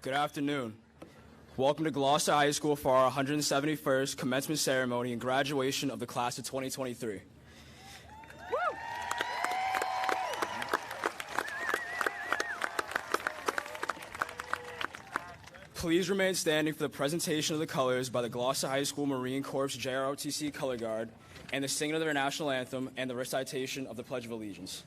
Good afternoon. Welcome to Gloucester High School for our 171st commencement ceremony and graduation of the class of 2023. Please remain standing for the presentation of the colors by the Gloucester High School Marine Corps JROTC Color Guard and the singing of their national anthem and the recitation of the Pledge of Allegiance.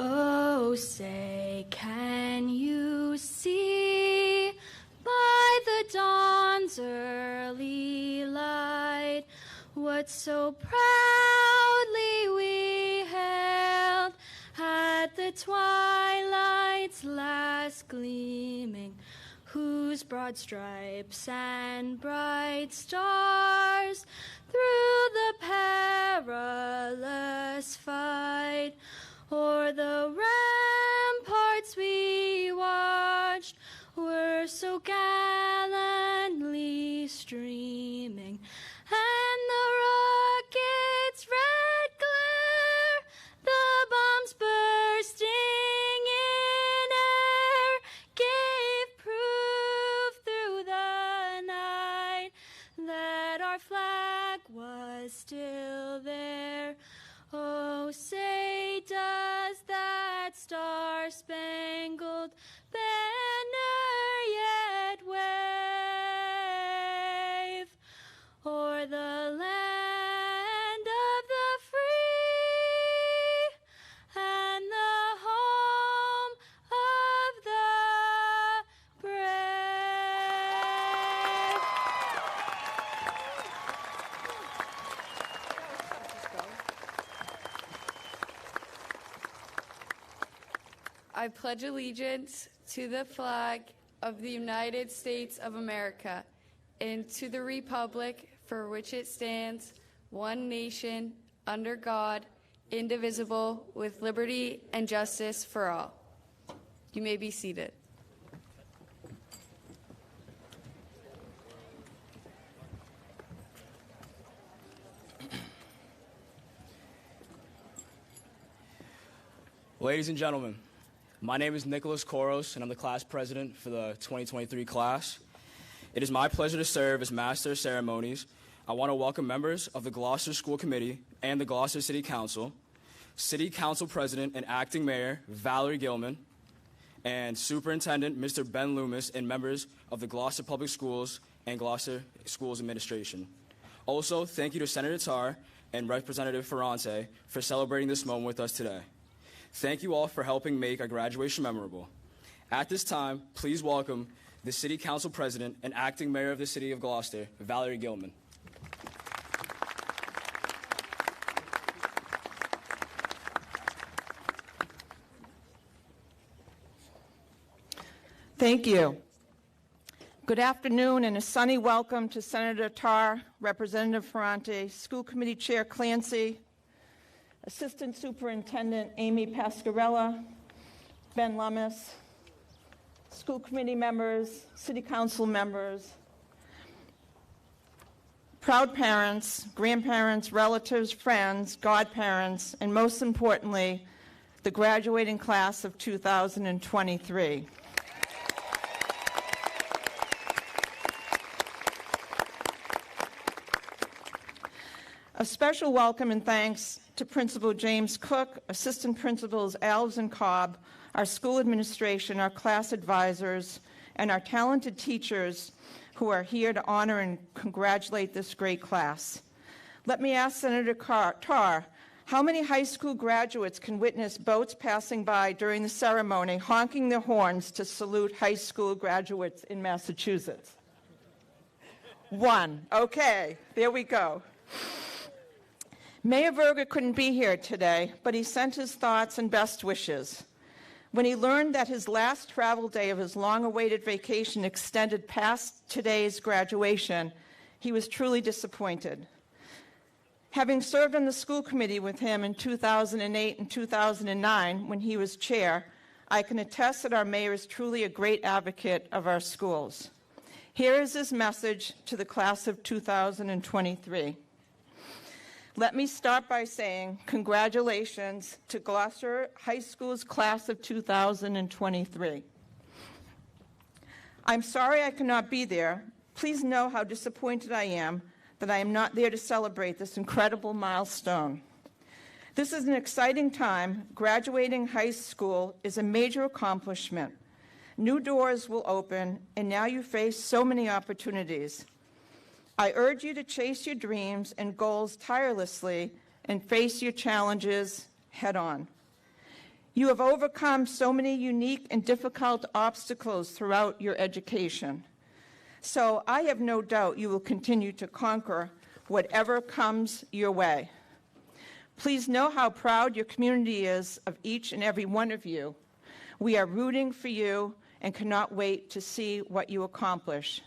Oh, say, can you see by the dawn's early light what so proudly we hailed at the twilight's last gleaming, whose broad stripes and bright stars through the perilous fight o'er the ramparts we watched were so gallantly streaming, and the rocket's red glare, the bombs bursting in air, gave proof through the night that our flag was still there. Oh, say, does that star-spangled banner yet wave o'er the land of the free and the home of the brave? I pledge allegiance to the flag of the United States of America and to the republic for which it stands, one nation, under God, indivisible, with liberty and justice for all. You may be seated. Ladies and gentlemen, my name is Nicholas Koros, and I'm the class president for the 2023 class. It is my pleasure to serve as Master of Ceremonies. I want to welcome members of the Gloucester School Committee and the Gloucester City Council, City Council President and Acting Mayor Valerie Gilman, and Superintendent Mr. Ben Loomis, and members of the Gloucester Public Schools and Gloucester Schools Administration. Also, thank you to Senator Tarr and Representative Ferrante for celebrating this moment with us today. Thank you all for helping make our graduation memorable. At this time, please welcome the City Council President and Acting Mayor of the City of Gloucester, Valerie Gilman. Thank you. Good afternoon and a sunny welcome to Senator Tarr, Representative Ferrante, School Committee Chair Clancy, Assistant Superintendent Amy Pascarella, Ben Lummis, school committee members, city council members, proud parents, grandparents, relatives, friends, godparents, and most importantly, the graduating class of 2023. A special welcome and thanks to Principal James Cook, Assistant Principals Alves and Cobb, our school administration, our class advisors, and our talented teachers who are here to honor and congratulate this great class. Let me ask Senator Tarr, How many high school graduates can witness boats passing by during the ceremony, honking their horns to salute high school graduates in Massachusetts? One. Okay, there we go. Mayor Verga couldn't be here today, but he sent his thoughts and best wishes. When he learned that his last travel day of his long-awaited vacation extended past today's graduation, he was truly disappointed. Having served on the school committee with him in 2008 and 2009 when he was chair, I can attest that our mayor is truly a great advocate of our schools. Here is his message to the class of 2023. Let me start by saying congratulations to Gloucester High School's class of 2023. I'm sorry I cannot be there. Please know how disappointed I am that I am not there to celebrate this incredible milestone. This is an exciting time. Graduating high school is a major accomplishment. New doors will open, and now you face so many opportunities. I urge you to chase your dreams and goals tirelessly and face your challenges head on. You have overcome so many unique and difficult obstacles throughout your education. So I have no doubt you will continue to conquer whatever comes your way. Please know how proud your community is of each and every one of you. We are rooting for you and cannot wait to see what you accomplish.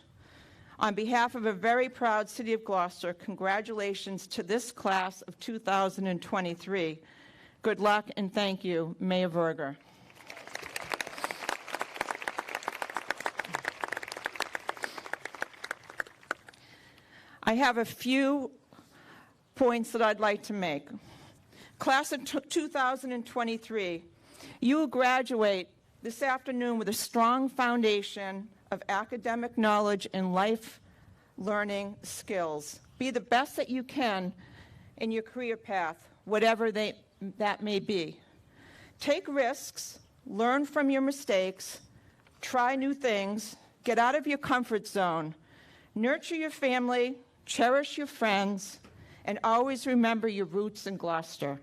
On behalf of a very proud city of Gloucester, congratulations to this class of 2023. Good luck and thank you, Mayor Verga. I have a few points that I'd like to make. Class of 2023, you will graduate this afternoon with a strong foundation of academic knowledge and life learning skills. Be the best that you can in your career path, whatever that may be. Take risks, learn from your mistakes, try new things, get out of your comfort zone, nurture your family, cherish your friends, and always remember your roots in Gloucester.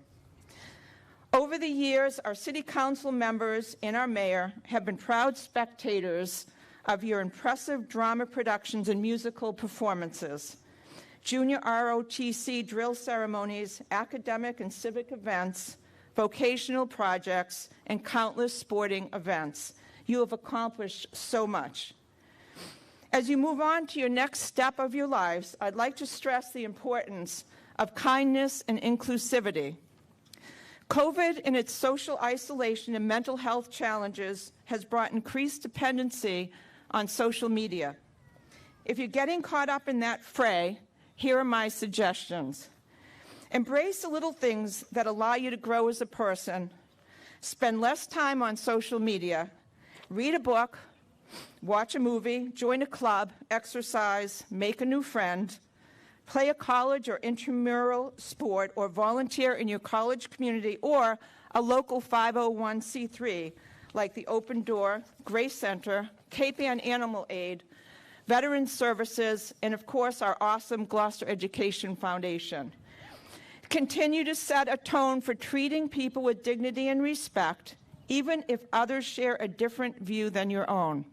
Over the years, our city council members and our mayor have been proud spectators of your impressive drama productions and musical performances, junior ROTC drill ceremonies, academic and civic events, vocational projects, and countless sporting events. You have accomplished so much. As you move on to your next step of your lives, I'd like to stress the importance of kindness and inclusivity. COVID and its social isolation and mental health challenges has brought increased dependency on social media. If you're getting caught up in that fray, here are my suggestions. Embrace the little things that allow you to grow as a person. Spend less time on social media. Read a book, watch a movie, join a club, exercise, make a new friend, play a college or intramural sport, or volunteer in your college community or a local 501c3 like the Open Door, Grace Center, Cape Ann Animal Aid, Veterans Services, and of course our awesome Gloucester Education Foundation. Continue to set a tone for treating people with dignity and respect, even if others share a different view than your own.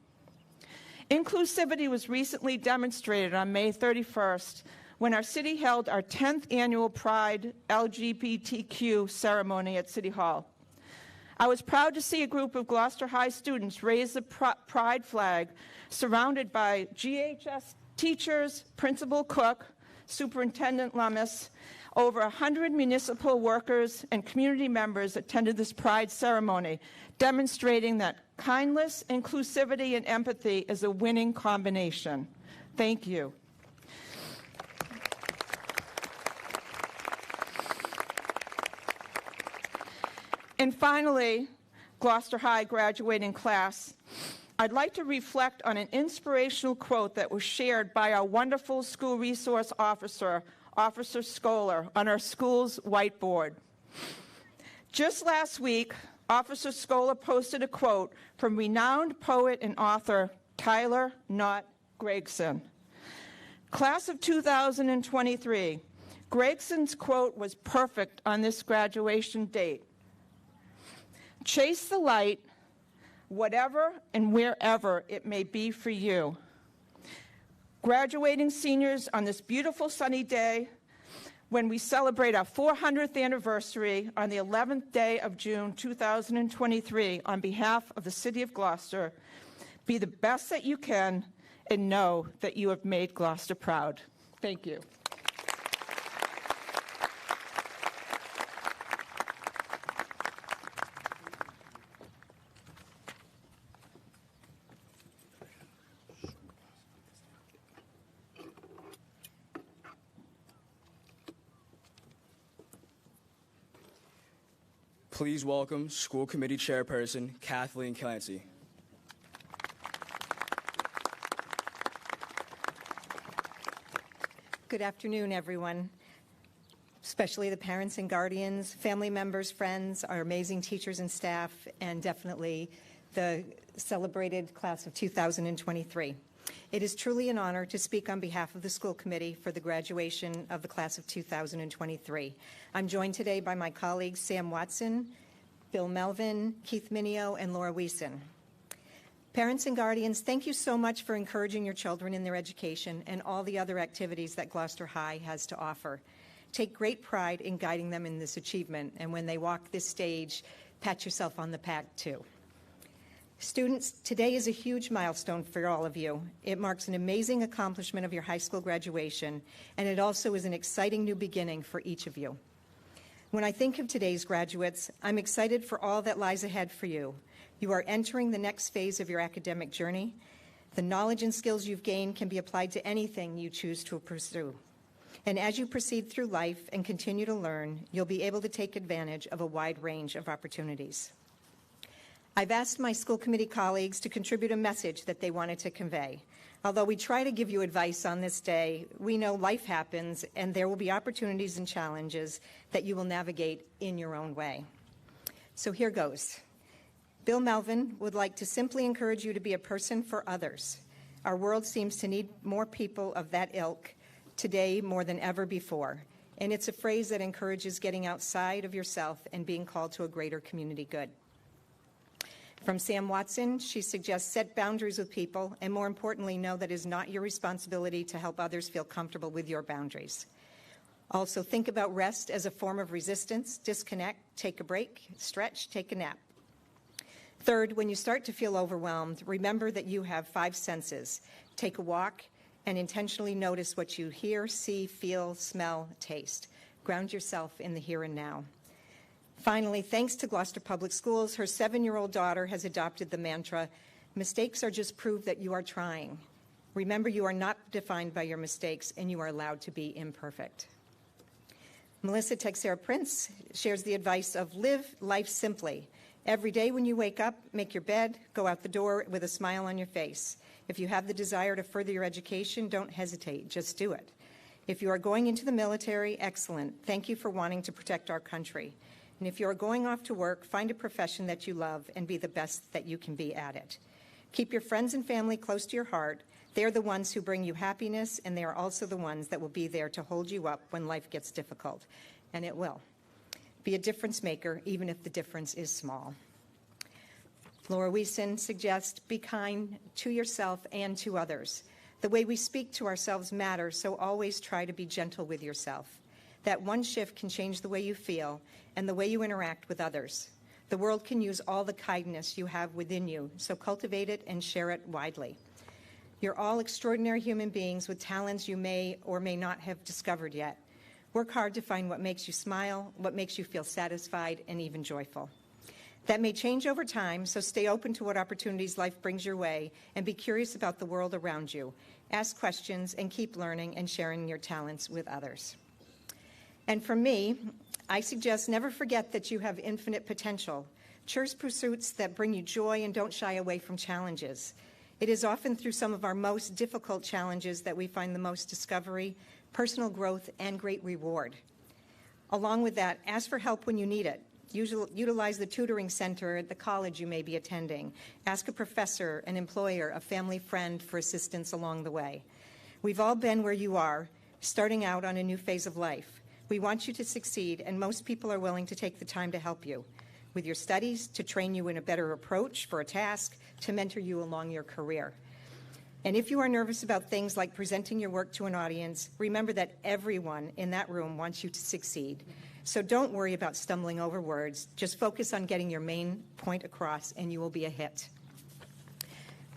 Inclusivity was recently demonstrated on May 31st when our city held our 10th annual Pride LGBTQ ceremony at City Hall. I was proud to see a group of Gloucester High students raise the Pride flag surrounded by GHS teachers, Principal Cook, Superintendent Lummis. Over 100 municipal workers and community members attended this Pride ceremony, demonstrating that kindness, inclusivity, and empathy is a winning combination. Thank you. And finally, Gloucester High graduating class, I'd like to reflect on an inspirational quote that was shared by our wonderful school resource officer, Officer Scholar, on our school's whiteboard. Just last week, Officer Scholar posted a quote from renowned poet and author Tyler Knott Gregson. Class of 2023, Gregson's quote was perfect on this graduation date. Chase the light, whatever and wherever it may be for you. Graduating seniors on this beautiful sunny day, when we celebrate our 400th anniversary on the 11th day of June 2023, on behalf of the City of Gloucester, be the best that you can and know that you have made Gloucester proud. Thank you. Please welcome School Committee Chairperson Kathleen Clancy. Good afternoon, everyone, especially the parents and guardians, family members, friends, our amazing teachers and staff, and definitely the celebrated class of 2023. It is truly an honor to speak on behalf of the school committee for the graduation of the class of 2023. I'm joined today by my colleagues Sam Watson, Bill Melvin, Keith Minio, and Laura Wiesen. Parents and guardians, thank you so much for encouraging your children in their education and all the other activities that Gloucester High has to offer. Take great pride in guiding them in this achievement, and when they walk this stage, pat yourself on the back too. Students, today is a huge milestone for all of you. It marks an amazing accomplishment of your high school graduation, and it also is an exciting new beginning for each of you. When I think of today's graduates, I'm excited for all that lies ahead for you. You are entering the next phase of your academic journey. The knowledge and skills you've gained can be applied to anything you choose to pursue. And as you proceed through life and continue to learn, you'll be able to take advantage of a wide range of opportunities. I've asked my school committee colleagues to contribute a message that they wanted to convey. Although we try to give you advice on this day, we know life happens and there will be opportunities and challenges that you will navigate in your own way. So here goes. Bill Melvin would like to simply encourage you to be a person for others. Our world seems to need more people of that ilk today more than ever before. And it's a phrase that encourages getting outside of yourself and being called to a greater community good. From Sam Watson, she suggests set boundaries with people, and more importantly, know that it is not your responsibility to help others feel comfortable with your boundaries. Also, think about rest as a form of resistance. Disconnect, take a break, stretch, take a nap. Third, when you start to feel overwhelmed, remember that you have 5 senses. Take a walk and intentionally notice what you hear, see, feel, smell, taste. Ground yourself in the here and now. Finally, thanks to Gloucester Public Schools, her 7-year-old daughter has adopted the mantra, mistakes are just proof that you are trying. Remember, you are not defined by your mistakes, and you are allowed to be imperfect. Melissa Texera-Prince shares the advice of live life simply. Every day when you wake up, make your bed, go out the door with a smile on your face. If you have the desire to further your education, don't hesitate, just do it. If you are going into the military, excellent. Thank you for wanting to protect our country. And if you are going off to work, find a profession that you love and be the best that you can be at it. Keep your friends and family close to your heart. They are the ones who bring you happiness, and they are also the ones that will be there to hold you up when life gets difficult. And it will. Be a difference maker, even if the difference is small. Laura Wiesen suggests be kind to yourself and to others. The way we speak to ourselves matters, so always try to be gentle with yourself. That one shift can change the way you feel and the way you interact with others. The world can use all the kindness you have within you, so cultivate it and share it widely. You're all extraordinary human beings with talents you may or may not have discovered yet. Work hard to find what makes you smile, what makes you feel satisfied and even joyful. That may change over time, so stay open to what opportunities life brings your way and be curious about the world around you. Ask questions and keep learning and sharing your talents with others. And for me, I suggest never forget that you have infinite potential. Choose pursuits that bring you joy and don't shy away from challenges. It is often through some of our most difficult challenges that we find the most discovery, personal growth, and great reward. Along with that, ask for help when you need it. Utilize the tutoring center at the college you may be attending. Ask a professor, an employer, a family friend for assistance along the way. We've all been where you are, starting out on a new phase of life. We want you to succeed, and most people are willing to take the time to help you with your studies, to train you in a better approach for a task, to mentor you along your career. And if you are nervous about things like presenting your work to an audience, remember that everyone in that room wants you to succeed. So don't worry about stumbling over words. Just focus on getting your main point across, and you will be a hit.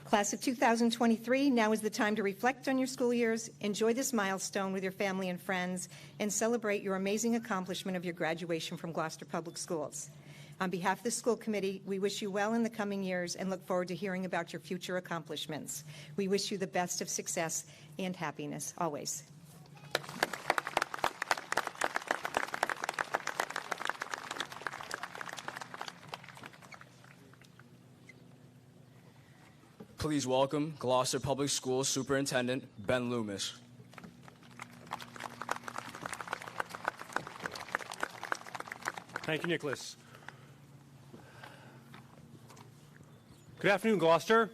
Class of 2023, now is the time to reflect on your school years, enjoy this milestone with your family and friends, and celebrate your amazing accomplishment of your graduation from Gloucester Public Schools. On behalf of the school committee, we wish you well in the coming years and look forward to hearing about your future accomplishments. We wish you the best of success and happiness, always. Please welcome Gloucester Public Schools Superintendent Ben Loomis. Thank you, Nicholas. Good afternoon, Gloucester.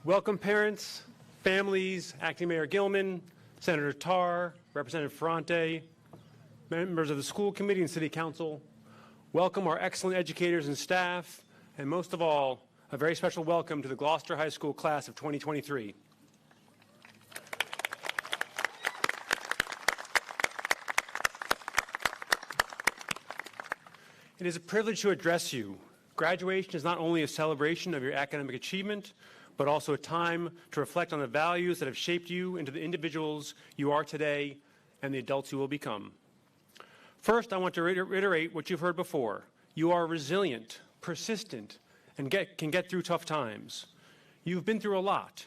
Welcome, parents, families, Acting Mayor Gilman, Senator Tarr, Representative Ferrante, members of the school committee and city council. Welcome our excellent educators and staff, and most of all, a very special welcome to the Gloucester High School class of 2023. It is a privilege to address you. Graduation is not only a celebration of your academic achievement, but also a time to reflect on the values that have shaped you into the individuals you are today and the adults you will become. First, I want to reiterate what you've heard before. You are resilient, persistent, and can get through tough times. You've been through a lot.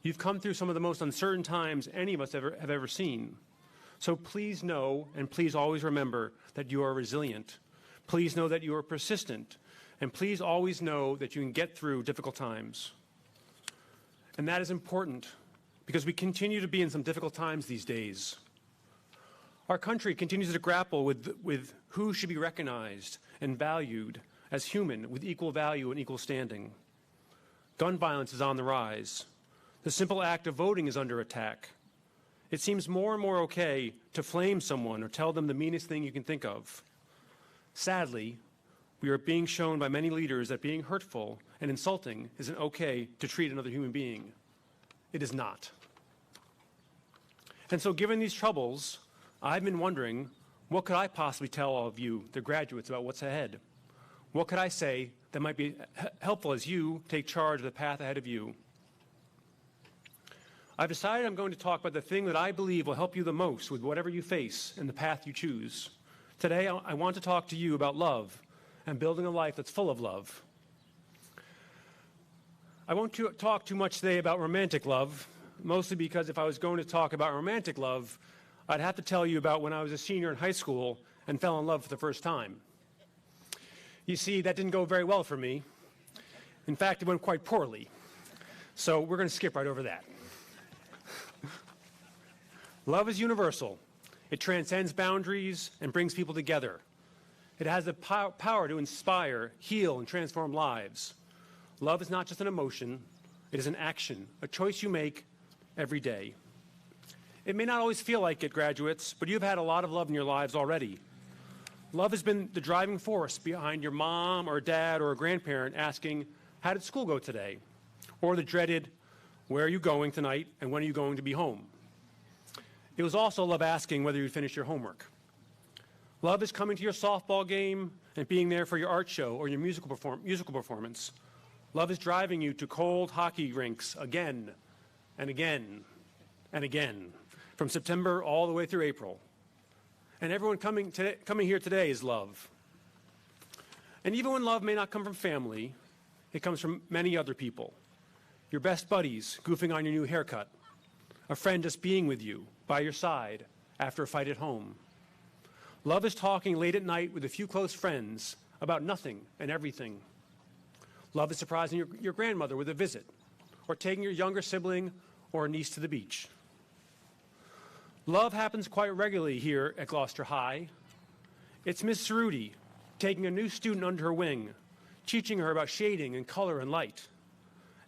You've come through some of the most uncertain times any of us have ever seen. So please know, and please always remember, that you are resilient. Please know that you are persistent. And please always know that you can get through difficult times. And that is important because we continue to be in some difficult times these days. Our country continues to grapple with who should be recognized and valued as human with equal value and equal standing. Gun violence is on the rise. The simple act of voting is under attack. It seems more and more okay to flame someone or tell them the meanest thing you can think of. Sadly, we are being shown by many leaders that being hurtful and insulting isn't okay to treat another human being. It is not. And so given these troubles, I've been wondering, what could I possibly tell all of you, the graduates, about what's ahead? What could I say that might be helpful as you take charge of the path ahead of you? I've decided I'm going to talk about the thing that I believe will help you the most with whatever you face and the path you choose. Today, I want to talk to you about love and building a life that's full of love. I won't talk too much today about romantic love, mostly because if I was going to talk about romantic love, I'd have to tell you about when I was a senior in high school and fell in love for the first time. You see, that didn't go very well for me. In fact, it went quite poorly. So we're going to skip right over that. Love is universal. It transcends boundaries and brings people together. It has the power to inspire, heal, and transform lives. Love is not just an emotion. It is an action, a choice you make every day. It may not always feel like it, graduates, but you've had a lot of love in your lives already. Love has been the driving force behind your mom or dad or a grandparent asking, how did school go today? Or the dreaded, where are you going tonight and when are you going to be home? It was also love asking whether you'd finished your homework. Love is coming to your softball game and being there for your art show or your musical performance. Love is driving you to cold hockey rinks again and again and again, from September all the way through April. And everyone coming here today is love. And even when love may not come from family, it comes from many other people. Your best buddies goofing on your new haircut. A friend just being with you, by your side, after a fight at home. Love is talking late at night with a few close friends about nothing and everything. Love is surprising your grandmother with a visit, or taking your younger sibling or a niece to the beach. Love happens quite regularly here at Gloucester High. It's Miss Cerruti taking a new student under her wing, teaching her about shading and color and light.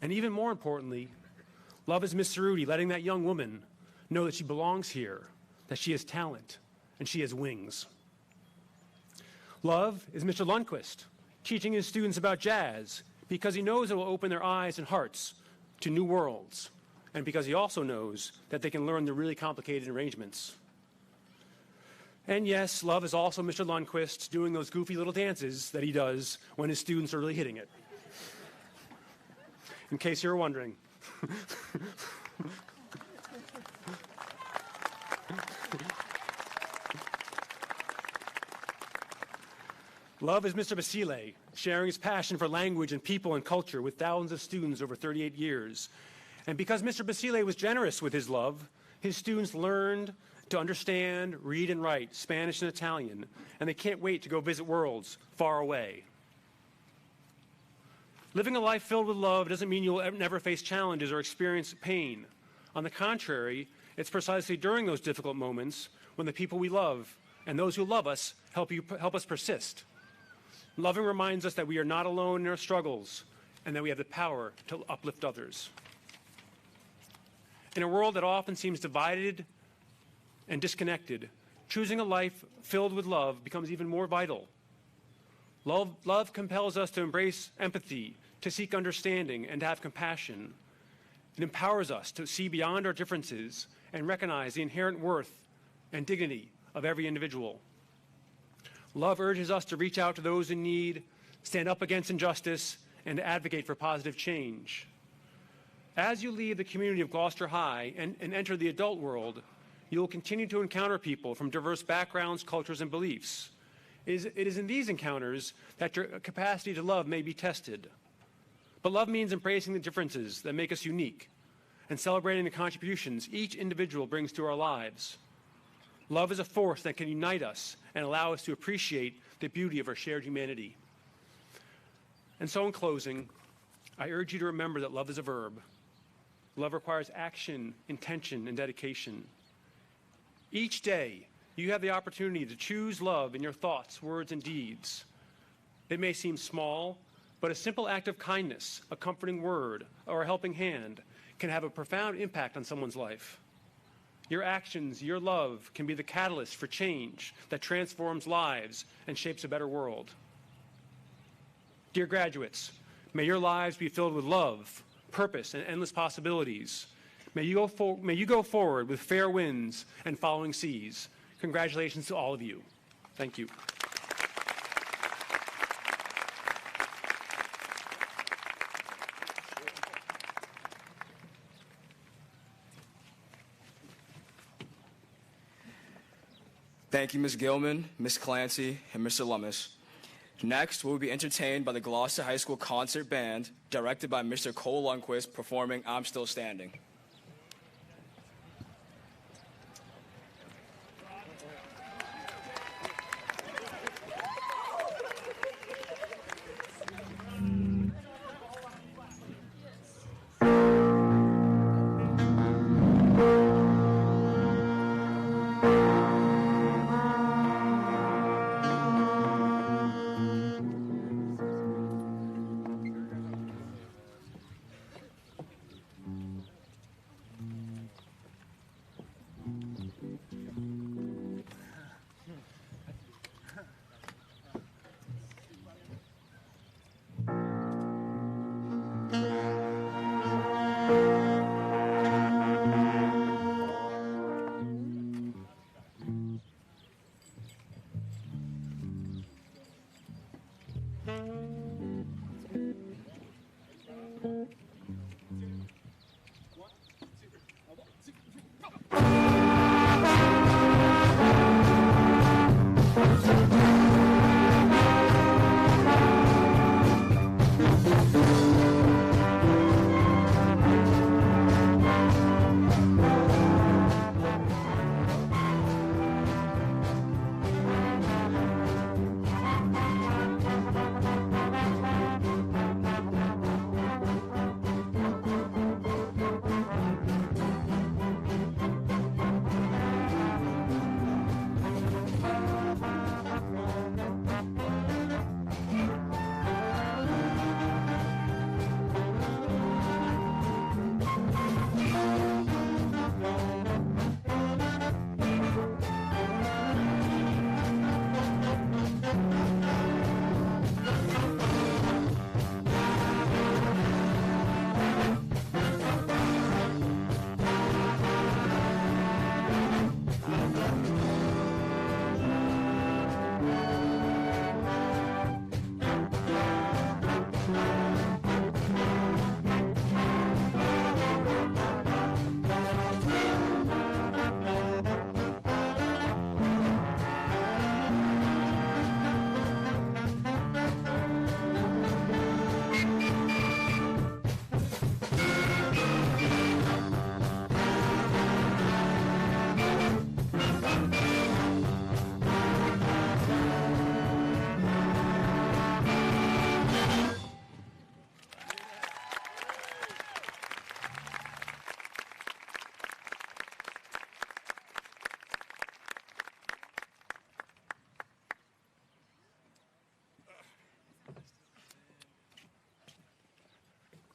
And even more importantly, love is Miss Cerruti letting that young woman know that she belongs here, that she has talent, and she has wings. Love is Mr. Lundquist, teaching his students about jazz because he knows it will open their eyes and hearts to new worlds, and because he also knows that they can learn the really complicated arrangements. And yes, love is also Mr. Lundquist doing those goofy little dances that he does when his students are really hitting it. In case you were wondering. Love is Mr. Basile, sharing his passion for language and people and culture with thousands of students over 38 years. And because Mr. Basile was generous with his love, his students learned to understand, read, and write Spanish and Italian, and they can't wait to go visit worlds far away. Living a life filled with love doesn't mean you'll never face challenges or experience pain. On the contrary, it's precisely during those difficult moments when the people we love and those who love us help us persist. Loving reminds us that we are not alone in our struggles and that we have the power to uplift others. In a world that often seems divided and disconnected, choosing a life filled with love becomes even more vital. Love compels us to embrace empathy, to seek understanding, and to have compassion. It empowers us to see beyond our differences and recognize the inherent worth and dignity of every individual. Love urges us to reach out to those in need, stand up against injustice, and to advocate for positive change. As you leave the community of Gloucester High and enter the adult world, you will continue to encounter people from diverse backgrounds, cultures, and beliefs. It is in these encounters that your capacity to love may be tested. But love means embracing the differences that make us unique and celebrating the contributions each individual brings to our lives. Love is a force that can unite us and allow us to appreciate the beauty of our shared humanity. And so in closing, I urge you to remember that love is a verb. Love requires action, intention, and dedication. Each day, you have the opportunity to choose love in your thoughts, words, and deeds. It may seem small, but a simple act of kindness, a comforting word, or a helping hand can have a profound impact on someone's life. Your actions, your love, can be the catalyst for change that transforms lives and shapes a better world. Dear graduates, may your lives be filled with love, purpose, and endless possibilities. May you go forward with fair winds and following seas. Congratulations to all of you. Thank you. Thank you, Ms. Gilman, Ms. Clancy, and Mr. Lummis. Next, we will be entertained by the Gloucester High School Concert Band, directed by Mr. Cole Lundquist, performing I'm Still Standing.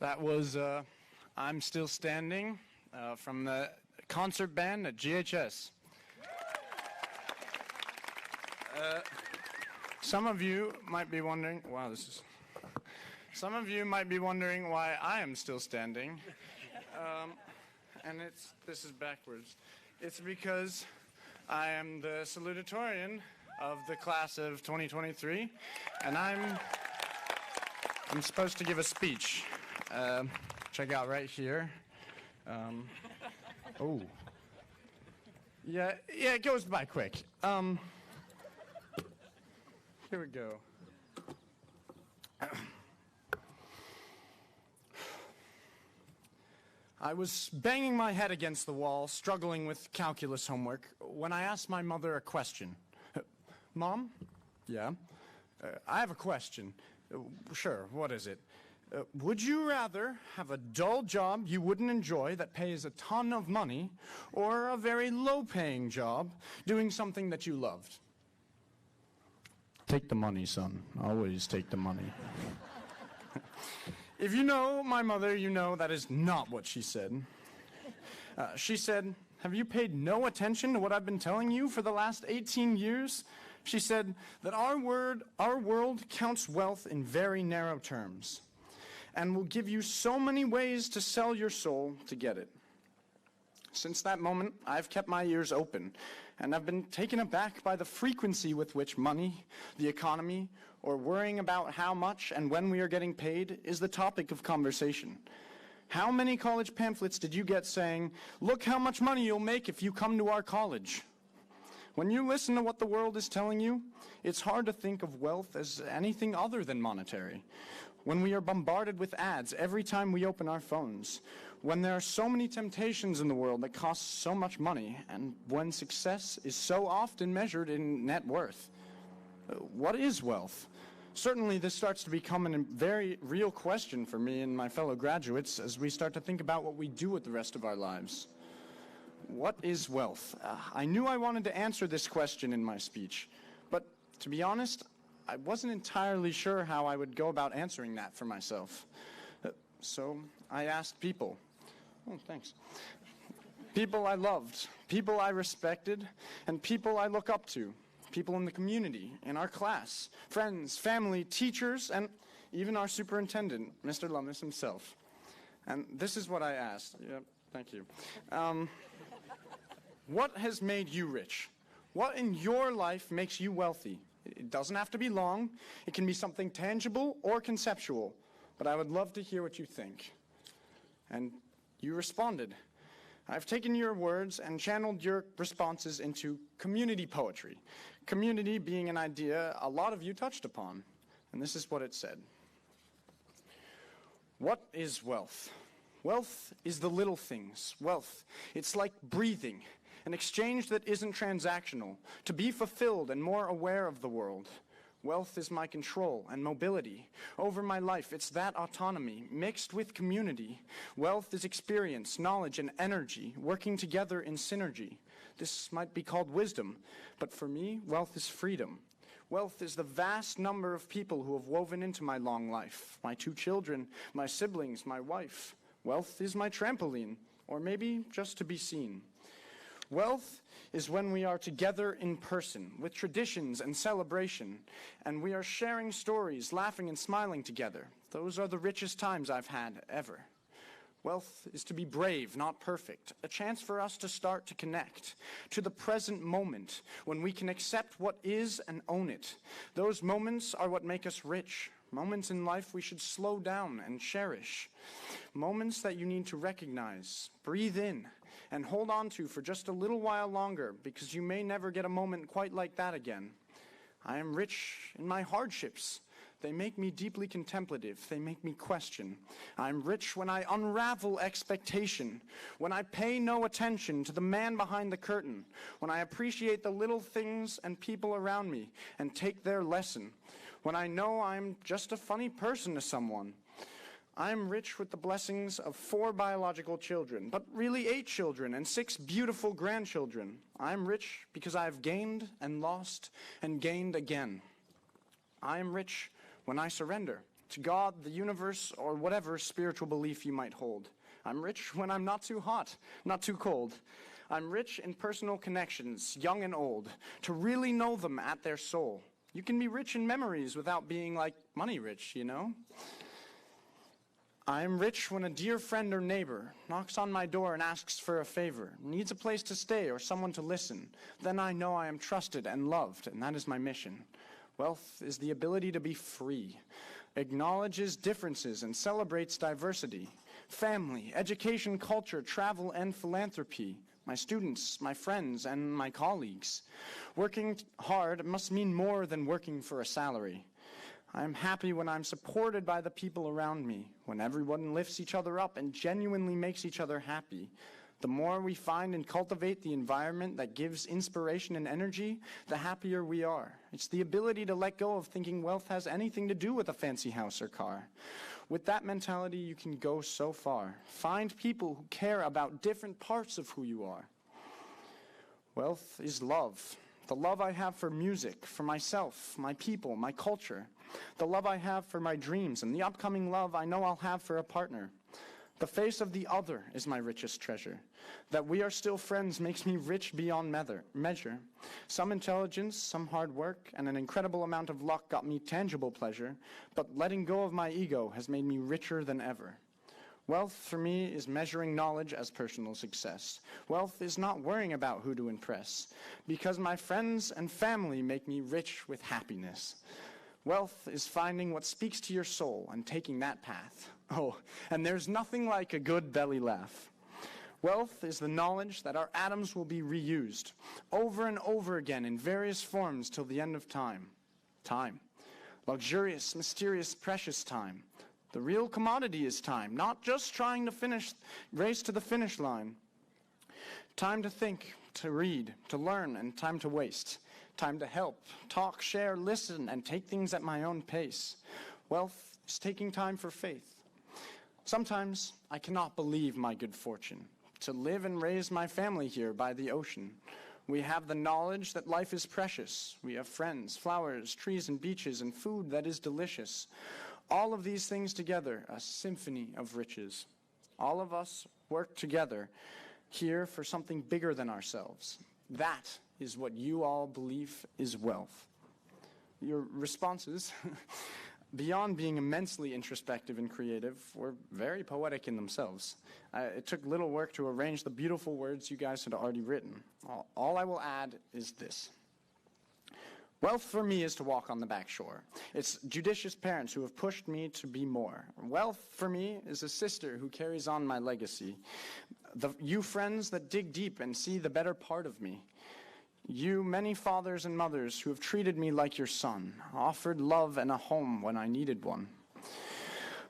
That was I'm Still Standing from the concert band at GHS. Some of you might be wondering, some of you might be wondering why I am still standing. And this is backwards. It's because I am the Salutatorian of the class of 2023, and I'm supposed to give a speech. Check out right here. Yeah, it goes by quick. Here we go. I was banging my head against the wall, struggling with calculus homework, when I asked my mother a question. Mom? Yeah? I have a question. Sure, what is it? Would you rather have a dull job you wouldn't enjoy that pays a ton of money, or a very low-paying job doing something that you loved? Take the money, son. Always take the money. If you know my mother, you know that is not what she said. She said, have you paid no attention to what I've been telling you for the last 18 years? She said that our world counts wealth in very narrow terms and will give you so many ways to sell your soul to get it. Since that moment, I've kept my ears open, and I've been taken aback by the frequency with which money, the economy, or worrying about how much and when we are getting paid is the topic of conversation. How many college pamphlets did you get saying, look how much money you'll make if you come to our college? When you listen to what the world is telling you, it's hard to think of wealth as anything other than monetary. When we are bombarded with ads every time we open our phones, when there are so many temptations in the world that cost so much money, and when success is so often measured in net worth. What is wealth? Certainly this starts to become a very real question for me and my fellow graduates as we start to think about what we do with the rest of our lives. What is wealth? I knew I wanted to answer this question in my speech, but to be honest, I wasn't entirely sure how I would go about answering that for myself. So I asked people. Oh, thanks. People I loved, people I respected, and people I look up to. People in the community, in our class, friends, family, teachers, and even our superintendent, Mr. Lummis himself. And this is what I asked. Yep, thank you. What has made you rich? What in your life makes you wealthy? It doesn't have to be long. It can be something tangible or conceptual. But I would love to hear what you think. And you responded. I've taken your words and channeled your responses into community poetry. Community being an idea a lot of you touched upon. And this is what it said. What is wealth? Wealth is the little things. Wealth, it's like breathing, an exchange that isn't transactional, to be fulfilled and more aware of the world. Wealth is my control and mobility over my life. It's that autonomy mixed with community. Wealth is experience, knowledge, and energy working together in synergy. This might be called wisdom, but for me, wealth is freedom. Wealth is the vast number of people who have woven into my long life. My 2 children, my siblings, my wife. Wealth is my trampoline, or maybe just to be seen. Wealth is when we are together in person, with traditions and celebration, and we are sharing stories, laughing and smiling together. Those are the richest times I've had ever. Wealth is to be brave, not perfect, a chance for us to start to connect to the present moment when we can accept what is and own it. Those moments are what make us rich. Moments in life we should slow down and cherish. Moments that you need to recognize, breathe in, and hold on to for just a little while longer, because you may never get a moment quite like that again. I am rich in my hardships. They make me deeply contemplative. They make me question. I'm rich when I unravel expectation, when I pay no attention to the man behind the curtain, when I appreciate the little things and people around me and take their lesson, when I know I'm just a funny person to someone. I'm rich with the blessings of 4 biological children, but really 8 children and 6 beautiful grandchildren. I'm rich because I've gained and lost and gained again. I am rich when I surrender. to God, the universe, or whatever spiritual belief you might hold. I'm rich when I'm not too hot, not too cold. I'm rich in personal connections, young and old, to really know them at their soul. You can be rich in memories without being like money rich, you know? I am rich when a dear friend or neighbor knocks on my door and asks for a favor, needs a place to stay or someone to listen. Then I know I am trusted and loved, and that is my mission. Wealth is the ability to be free, acknowledges differences and celebrates diversity. Family, education, culture, travel, and philanthropy. My students, my friends, and my colleagues. Working hard must mean more than working for a salary. I am happy when I'm supported by the people around me, when everyone lifts each other up and genuinely makes each other happy. The more we find and cultivate the environment that gives inspiration and energy, the happier we are. It's the ability to let go of thinking wealth has anything to do with a fancy house or car. With that mentality, you can go so far. Find people who care about different parts of who you are. Wealth is love. The love I have for music, for myself, my people, my culture. The love I have for my dreams, and the upcoming love I know I'll have for a partner. The face of the other is my richest treasure. That we are still friends makes me rich beyond measure. Some intelligence, some hard work, and an incredible amount of luck got me tangible pleasure, but letting go of my ego has made me richer than ever. Wealth, for me, is measuring knowledge as personal success. Wealth is not worrying about who to impress, because my friends and family make me rich with happiness. Wealth is finding what speaks to your soul and taking that path. Oh, and there's nothing like a good belly laugh. Wealth is the knowledge that our atoms will be reused over and over again in various forms till the end of time. Time. Luxurious, mysterious, precious time. The real commodity is time, not just trying to race to the finish line. Time to think, to read, to learn, and time to waste. Time to help, talk, share, listen, and take things at my own pace. Wealth is taking time for faith. Sometimes I cannot believe my good fortune, to live and raise my family here by the ocean. We have the knowledge that life is precious. We have friends, flowers, trees, and beaches, and food that is delicious. All of these things together, a symphony of riches. All of us work together here for something bigger than ourselves. That is what you all believe is wealth. Your responses, beyond being immensely introspective and creative, were very poetic in themselves. It took little work to arrange the beautiful words you guys had already written. All I will add is this. Wealth for me is to walk on the back shore. It's judicious parents who have pushed me to be more. Wealth for me is a sister who carries on my legacy. You friends that dig deep and see the better part of me. You many fathers and mothers who have treated me like your son, offered love and a home when I needed one.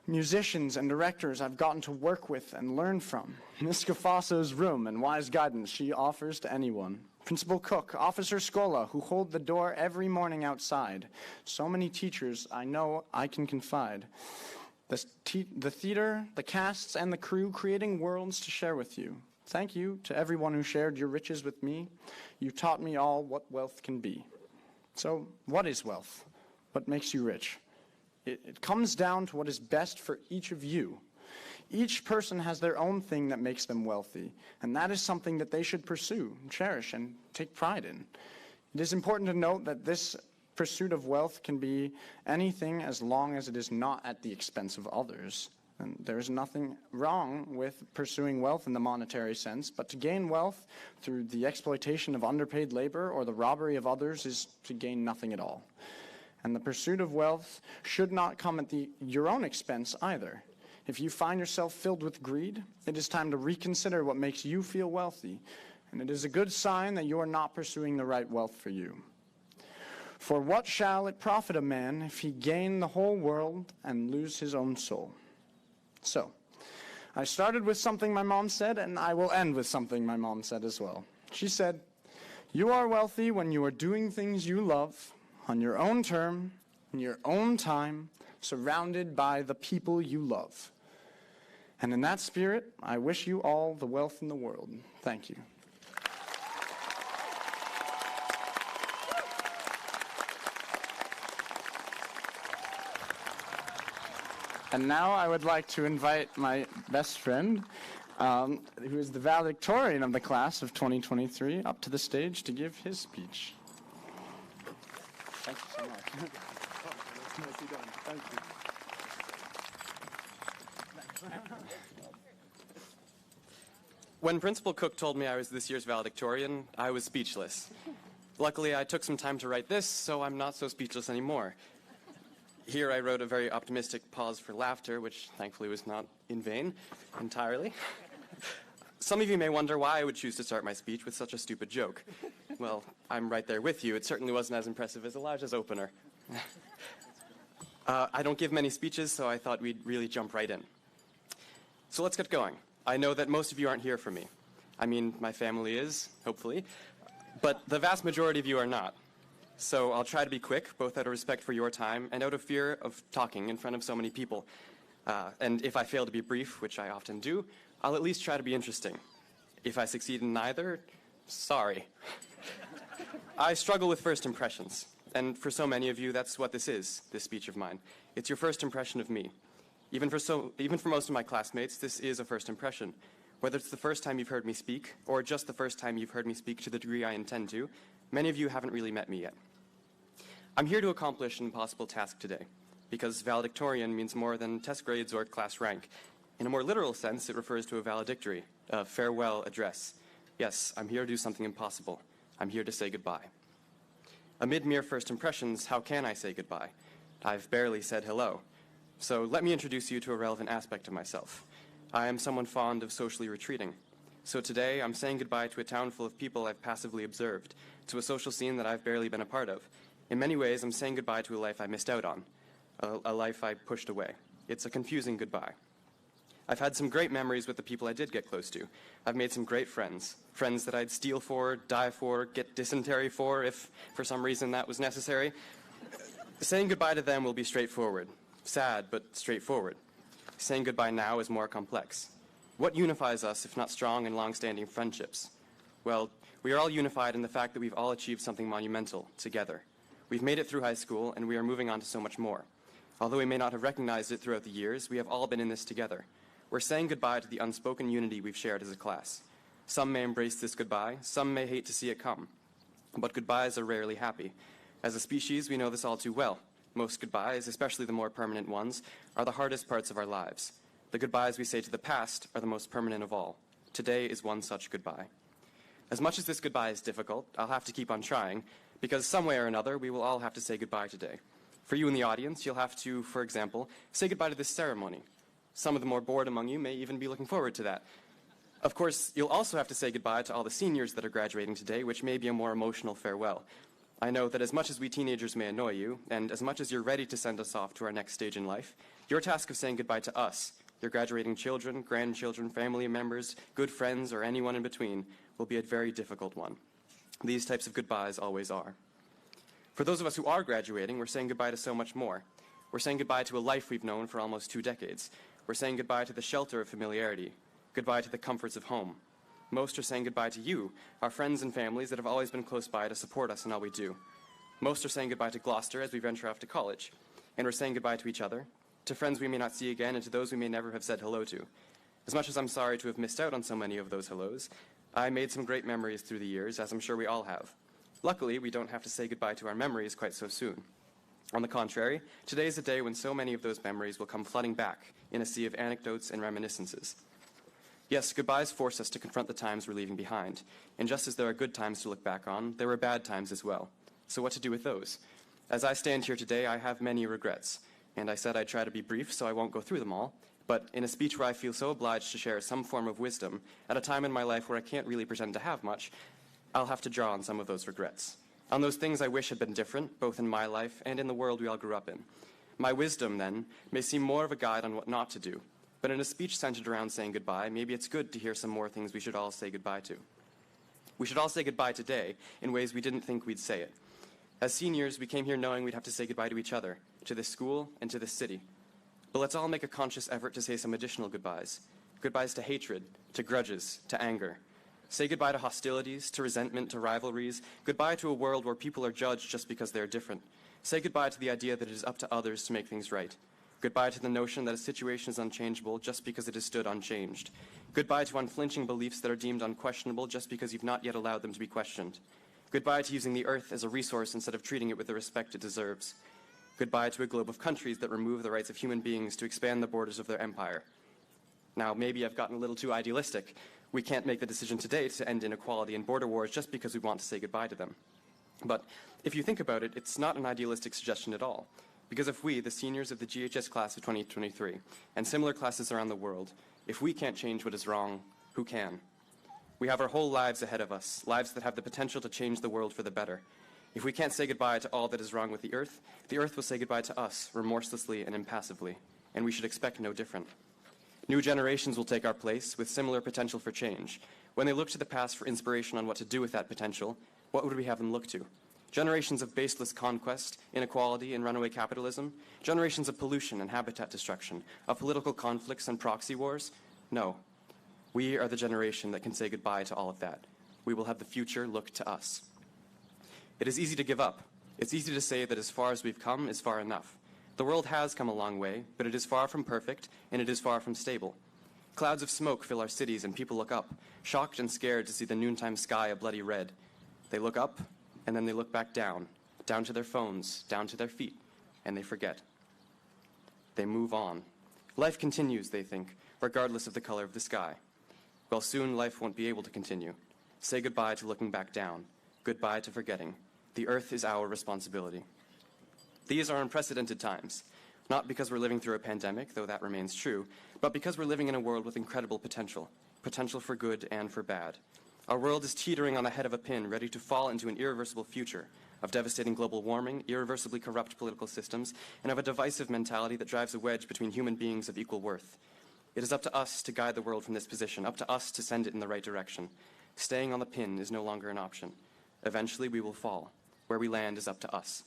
Musicians and directors I've gotten to work with and learn from. Miss Gafaso's room and wise guidance she offers to anyone. Principal Cook, Officer Scola, who hold the door every morning outside. So many teachers I know I can confide. The theater, the casts, and the crew creating worlds to share with you. Thank you to everyone who shared your riches with me. You taught me all what wealth can be. So, what is wealth? What makes you rich? It comes down to what is best for each of you. Each person has their own thing that makes them wealthy, and that is something that they should pursue, cherish, and take pride in. It is important to note that this pursuit of wealth can be anything as long as it is not at the expense of others. And there is nothing wrong with pursuing wealth in the monetary sense, but to gain wealth through the exploitation of underpaid labor or the robbery of others is to gain nothing at all. And the pursuit of wealth should not come at your own expense either. If you find yourself filled with greed, it is time to reconsider what makes you feel wealthy, and it is a good sign that you are not pursuing the right wealth for you. For what shall it profit a man if he gain the whole world and lose his own soul? So, I started with something my mom said, and I will end with something my mom said as well. She said, "You are wealthy when you are doing things you love, on your own term, in your own time, surrounded by the people you love." And in that spirit, I wish you all the wealth in the world. Thank you. And now I would like to invite my best friend, who is the valedictorian of the class of 2023, up to the stage to give his speech. Thank you so much. Nicely done. Thank you. When Principal Cook told me I was this year's valedictorian, I was speechless. Luckily, I took some time to write this, so I'm not so speechless anymore. Here I wrote a very optimistic pause for laughter, which thankfully was not in vain entirely. Some of you may wonder why I would choose to start my speech with such a stupid joke. Well, I'm right there with you. It certainly wasn't as impressive as Elijah's opener. I don't give many speeches, so I thought we'd really jump right in. So let's get going. I know that most of you aren't here for me. I mean, my family is, hopefully, but the vast majority of you are not. So I'll try to be quick, both out of respect for your time and out of fear of talking in front of so many people. And if I fail to be brief, which I often do, I'll at least try to be interesting. If I succeed in neither, sorry. I struggle with first impressions. And for so many of you, that's what this is, this speech of mine. It's your first impression of me. Even for most of my classmates, this is a first impression. Whether it's the first time you've heard me speak, or just the first time you've heard me speak to the degree I intend to, many of you haven't really met me yet. I'm here to accomplish an impossible task today, because valedictorian means more than test grades or class rank. In a more literal sense, it refers to a valedictory, a farewell address. Yes, I'm here to do something impossible. I'm here to say goodbye. Amid mere first impressions, how can I say goodbye? I've barely said hello. So let me introduce you to a relevant aspect of myself. I am someone fond of socially retreating. So today, I'm saying goodbye to a town full of people I've passively observed, to a social scene that I've barely been a part of. In many ways, I'm saying goodbye to a life I missed out on, a life I pushed away. It's a confusing goodbye. I've had some great memories with the people I did get close to. I've made some great friends, friends that I'd steal for, die for, get dysentery for, if for some reason that was necessary. Saying goodbye to them will be straightforward. Sad, but straightforward. Saying goodbye now is more complex. What unifies us if not strong and long-standing friendships? Well, we are all unified in the fact that we've all achieved something monumental together. We've made it through high school, and we are moving on to so much more. Although we may not have recognized it throughout the years, we have all been in this together. We're saying goodbye to the unspoken unity we've shared as a class. Some may embrace this goodbye, some may hate to see it come. But goodbyes are rarely happy. As a species, we know this all too well. Most goodbyes, especially the more permanent ones, are the hardest parts of our lives. The goodbyes we say to the past are the most permanent of all. Today is one such goodbye. As much as this goodbye is difficult, I'll have to keep on trying, because some way or another, we will all have to say goodbye today. For you in the audience, you'll have to, for example, say goodbye to this ceremony. Some of the more bored among you may even be looking forward to that. Of course, you'll also have to say goodbye to all the seniors that are graduating today, which may be a more emotional farewell. I know that as much as we teenagers may annoy you, and as much as you're ready to send us off to our next stage in life, your task of saying goodbye to us, your graduating children, grandchildren, family members, good friends, or anyone in between, will be a very difficult one. These types of goodbyes always are. For those of us who are graduating, we're saying goodbye to so much more. We're saying goodbye to a life we've known for almost 2 decades. We're saying goodbye to the shelter of familiarity, goodbye to the comforts of home. Most are saying goodbye to you, our friends and families that have always been close by to support us in all we do. Most are saying goodbye to Gloucester as we venture off to college. And we're saying goodbye to each other, to friends we may not see again, and to those we may never have said hello to. As much as I'm sorry to have missed out on so many of those hellos, I made some great memories through the years, as I'm sure we all have. Luckily, we don't have to say goodbye to our memories quite so soon. On the contrary, today is a day when so many of those memories will come flooding back in a sea of anecdotes and reminiscences. Yes, goodbyes force us to confront the times we're leaving behind. And just as there are good times to look back on, there were bad times as well. So what to do with those? As I stand here today, I have many regrets. And I said I'd try to be brief, so I won't go through them all. But in a speech where I feel so obliged to share some form of wisdom, at a time in my life where I can't really pretend to have much, I'll have to draw on some of those regrets. On those things I wish had been different, both in my life and in the world we all grew up in. My wisdom, then, may seem more of a guide on what not to do. But in a speech centered around saying goodbye, maybe it's good to hear some more things we should all say goodbye to. We should all say goodbye today in ways we didn't think we'd say it. As seniors, we came here knowing we'd have to say goodbye to each other, to this school, and to this city. But let's all make a conscious effort to say some additional goodbyes. Goodbyes to hatred, to grudges, to anger. Say goodbye to hostilities, to resentment, to rivalries. Goodbye to a world where people are judged just because they're different. Say goodbye to the idea that it is up to others to make things right. Goodbye to the notion that a situation is unchangeable just because it has stood unchanged. Goodbye to unflinching beliefs that are deemed unquestionable just because you've not yet allowed them to be questioned. Goodbye to using the earth as a resource instead of treating it with the respect it deserves. Goodbye to a globe of countries that remove the rights of human beings to expand the borders of their empire. Now, maybe I've gotten a little too idealistic. We can't make the decision today to end inequality and border wars just because we want to say goodbye to them. But if you think about it, it's not an idealistic suggestion at all. Because if we, the seniors of the GHS class of 2023, and similar classes around the world, if we can't change what is wrong, who can? We have our whole lives ahead of us, lives that have the potential to change the world for the better. If we can't say goodbye to all that is wrong with the earth will say goodbye to us remorselessly and impassively, and we should expect no different. New generations will take our place with similar potential for change. When they look to the past for inspiration on what to do with that potential, what would we have them look to? Generations of baseless conquest, inequality, and runaway capitalism? Generations of pollution and habitat destruction, of political conflicts and proxy wars? No. We are the generation that can say goodbye to all of that. We will have the future look to us. It is easy to give up. It's easy to say that as far as we've come is far enough. The world has come a long way, but it is far from perfect, and it is far from stable. Clouds of smoke fill our cities, and people look up, shocked and scared to see the noontime sky a bloody red. They look up, and then they look back down, down to their phones, down to their feet, and they forget. They move on. Life continues, they think, regardless of the color of the sky. Well, soon life won't be able to continue. Say goodbye to looking back down. Goodbye to forgetting. The earth is our responsibility. These are unprecedented times, not because we're living through a pandemic, though that remains true, but because we're living in a world with incredible potential for good and for bad. Our world is teetering on the head of a pin, ready to fall into an irreversible future of devastating global warming, irreversibly corrupt political systems, and of a divisive mentality that drives a wedge between human beings of equal worth. It is up to us to guide the world from this position, up to us to send it in the right direction. Staying on the pin is no longer an option. Eventually, we will fall. Where we land is up to us.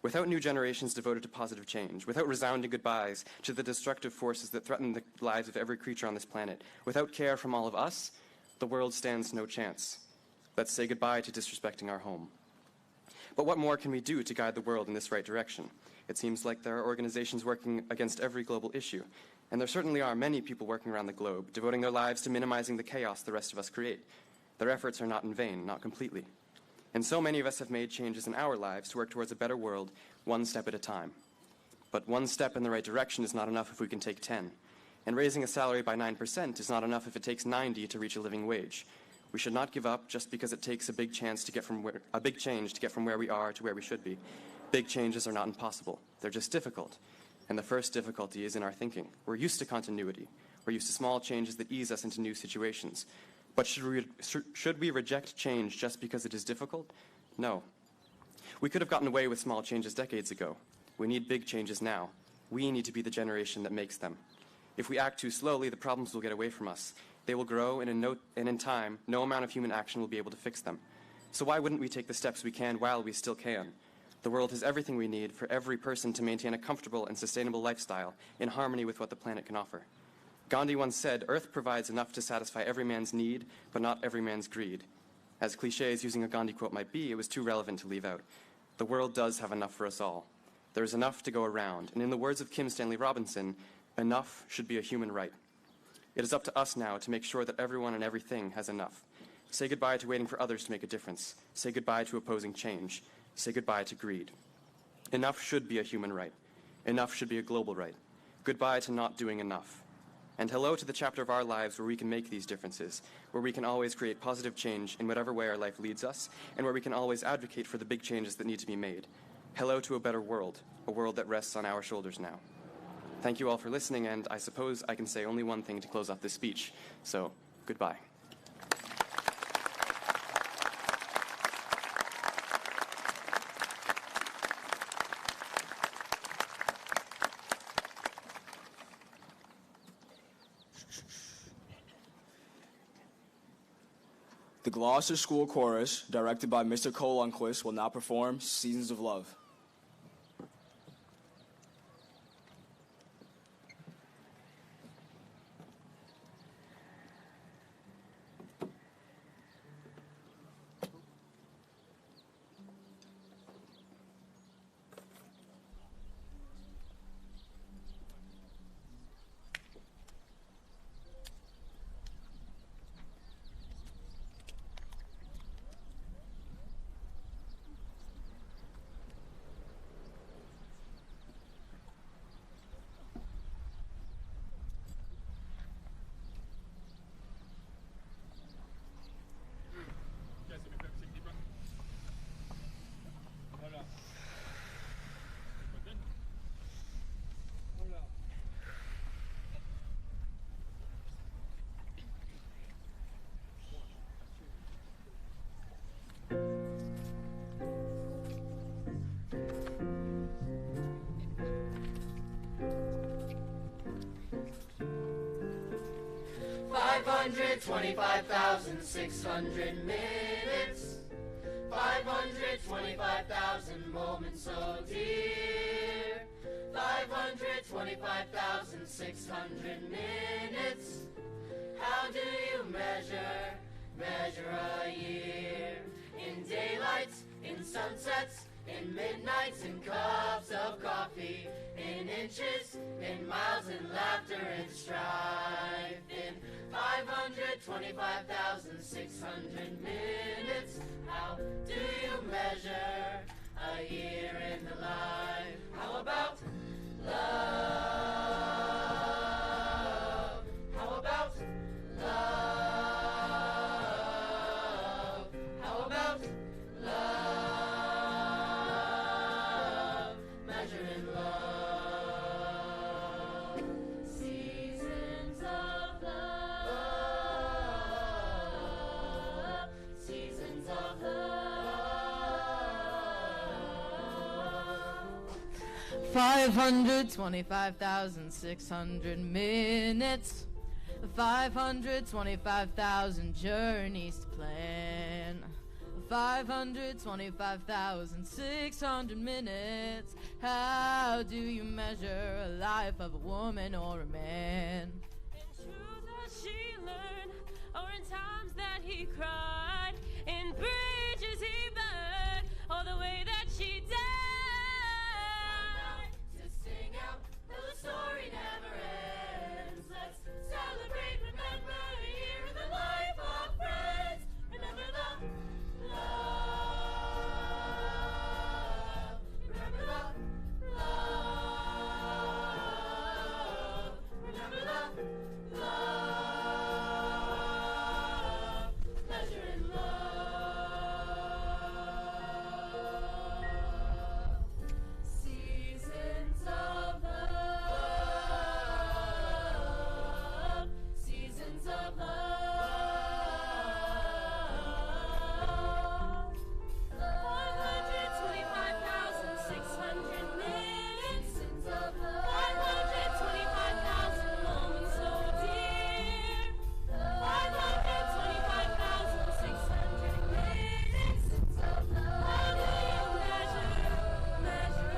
Without new generations devoted to positive change, without resounding goodbyes to the destructive forces that threaten the lives of every creature on this planet, without care from all of us, the world stands no chance. Let's say goodbye to disrespecting our home. But what more can we do to guide the world in this right direction? It seems like there are organizations working against every global issue, and there certainly are many people working around the globe, devoting their lives to minimizing the chaos the rest of us create. Their efforts are not in vain, not completely. And so many of us have made changes in our lives to work towards a better world, one step at a time. But one step in the right direction is not enough if we can take 10. And raising a salary by 9% is not enough if it takes 90 to reach a living wage. We should not give up just because it takes a big change to get from where we are to where we should be. Big changes are not impossible. They're just difficult. And the first difficulty is in our thinking. We're used to continuity. We're used to small changes that ease us into new situations. But should we reject change just because it is difficult? No. We could have gotten away with small changes decades ago. We need big changes now. We need to be the generation that makes them. If we act too slowly, the problems will get away from us. They will grow, and in time, no amount of human action will be able to fix them. So why wouldn't we take the steps we can while we still can? The world has everything we need for every person to maintain a comfortable and sustainable lifestyle in harmony with what the planet can offer. Gandhi once said, "Earth provides enough to satisfy every man's need, but not every man's greed." As cliché as using a Gandhi quote might be, it was too relevant to leave out. The world does have enough for us all. There is enough to go around, and in the words of Kim Stanley Robinson, enough should be a human right. It is up to us now to make sure that everyone and everything has enough. Say goodbye to waiting for others to make a difference. Say goodbye to opposing change. Say goodbye to greed. Enough should be a human right. Enough should be a global right. Goodbye to not doing enough. And hello to the chapter of our lives where we can make these differences, where we can always create positive change in whatever way our life leads us, and where we can always advocate for the big changes that need to be made. Hello to a better world, a world that rests on our shoulders now. Thank you all for listening, and I suppose I can say only one thing to close off this speech. So, goodbye. The Gloucester School Chorus, directed by Mr. Cole Lundquist, will now perform Seasons of Love. 525,600 minutes, 525,000 moments so dear, 525,600 minutes. How do you measure a year? In daylights, in sunsets, in midnights, in cups of coffee, in inches, in miles, in laughter and strife, in 525,600 minutes. How do you measure a year in the life? How about love? How about love? How about love? Measuring love. Seasons of love. Seasons of love. 525,600 minutes, 525,000 journeys to plan, 525,600 minutes. How do you measure a life of a woman or a man? In truth that she learned, or in times that he cried, in bridges he burned, or the way that she died. To sing out, though the story never ends. Let's celebrate, remember, here in the life of friends. Remember the love. Remember the love. Remember the love. Measuring love. Seasons of love. Seasons of love. 525,600 minutes, 525,000 moments so dear, 525,600 minutes. How do you measure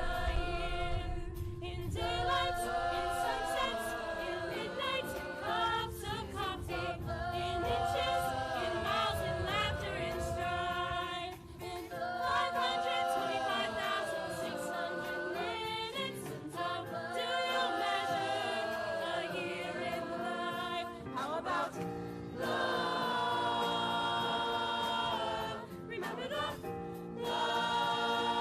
a year? In daylights, in sunsets, in midnights, in cups of coffee, in inches, in miles, in laughter and strife, in 525,600 minutes. How do you measure a year in life? How about love? Remember the love.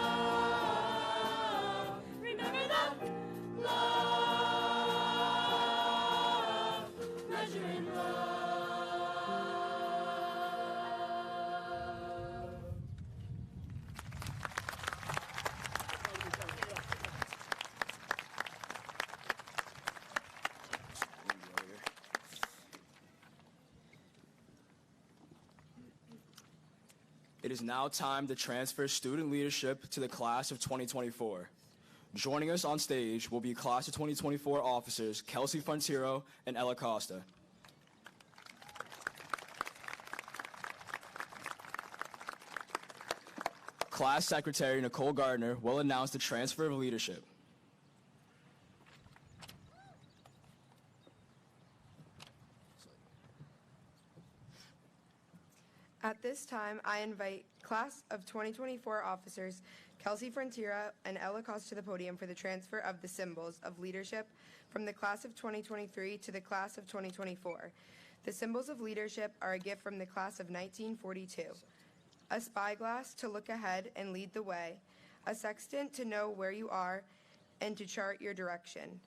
Remember the love. Measuring love. It is now time to transfer student leadership to the class of 2024. Joining us on stage will be class of 2024 officers Kelsey Frontiero and Ella Costa. Class Secretary Nicole Gardner will announce the transfer of leadership. At this time, I invite Class of 2024 officers Kelsey Frontiera and Ella Costa to the podium for the transfer of the symbols of leadership from the Class of 2023 to the Class of 2024. The symbols of leadership are a gift from the Class of 1942. A spyglass to look ahead and lead the way, a sextant to know where you are and to chart your direction.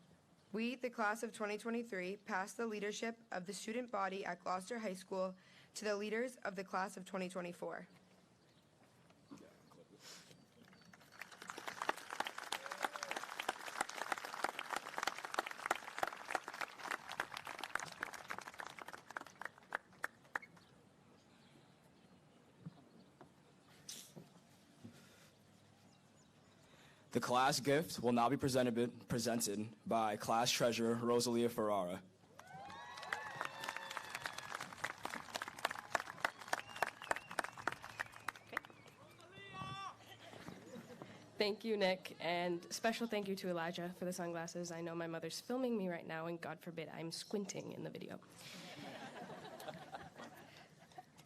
We, the Class of 2023, pass the leadership of the student body at Gloucester High School to the leaders of the Class of 2024. The class gift will now be presented by Class Treasurer Rosalia Ferrara. Thank you, Nick, and special thank you to Elijah for the sunglasses. I know my mother's filming me right now, and God forbid I'm squinting in the video.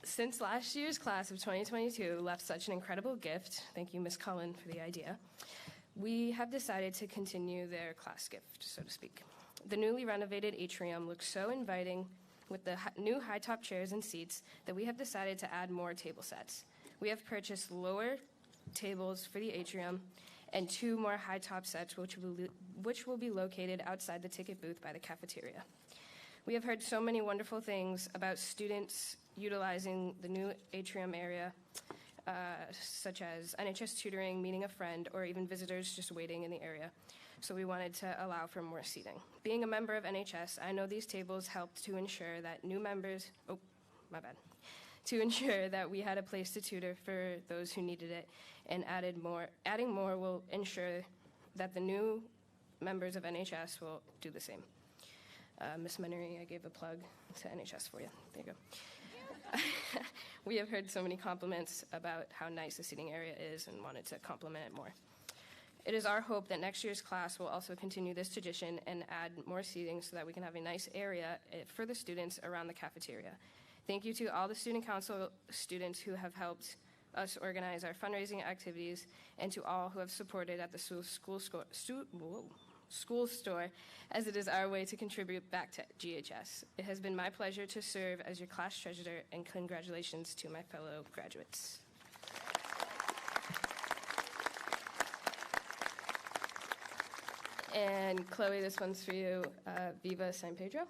Since last year's class of 2022 left such an incredible gift, thank you, Ms. Cullen, for the idea, we have decided to continue their class gift, so to speak. The newly renovated atrium looks so inviting with the new high-top chairs and seats that we have decided to add more table sets. We have purchased lower tables for the atrium and 2 more high-top sets which will be located outside the ticket booth by the cafeteria. We have heard so many wonderful things about students utilizing the new atrium area, such as NHS tutoring, meeting a friend, or even visitors just waiting in the area. So we wanted to allow for more seating. Being a member of NHS, I know these tables helped to ensure that new members, to ensure that we had a place to tutor for those who needed it, and adding more will ensure that the new members of NHS will do the same. Ms. Menery, I gave a plug to NHS for you. There you go. We have heard so many compliments about how nice the seating area is and wanted to compliment it more. It is our hope that next year's class will also continue this tradition and add more seating so that we can have a nice area for the students around the cafeteria. Thank you to all the Student Council students who have helped us organize our fundraising activities, and to all who have supported at the school store, as it is our way to contribute back to GHS. It has been my pleasure to serve as your class treasurer, and congratulations to my fellow graduates. And Chloe, this one's for you. Viva San Pedro.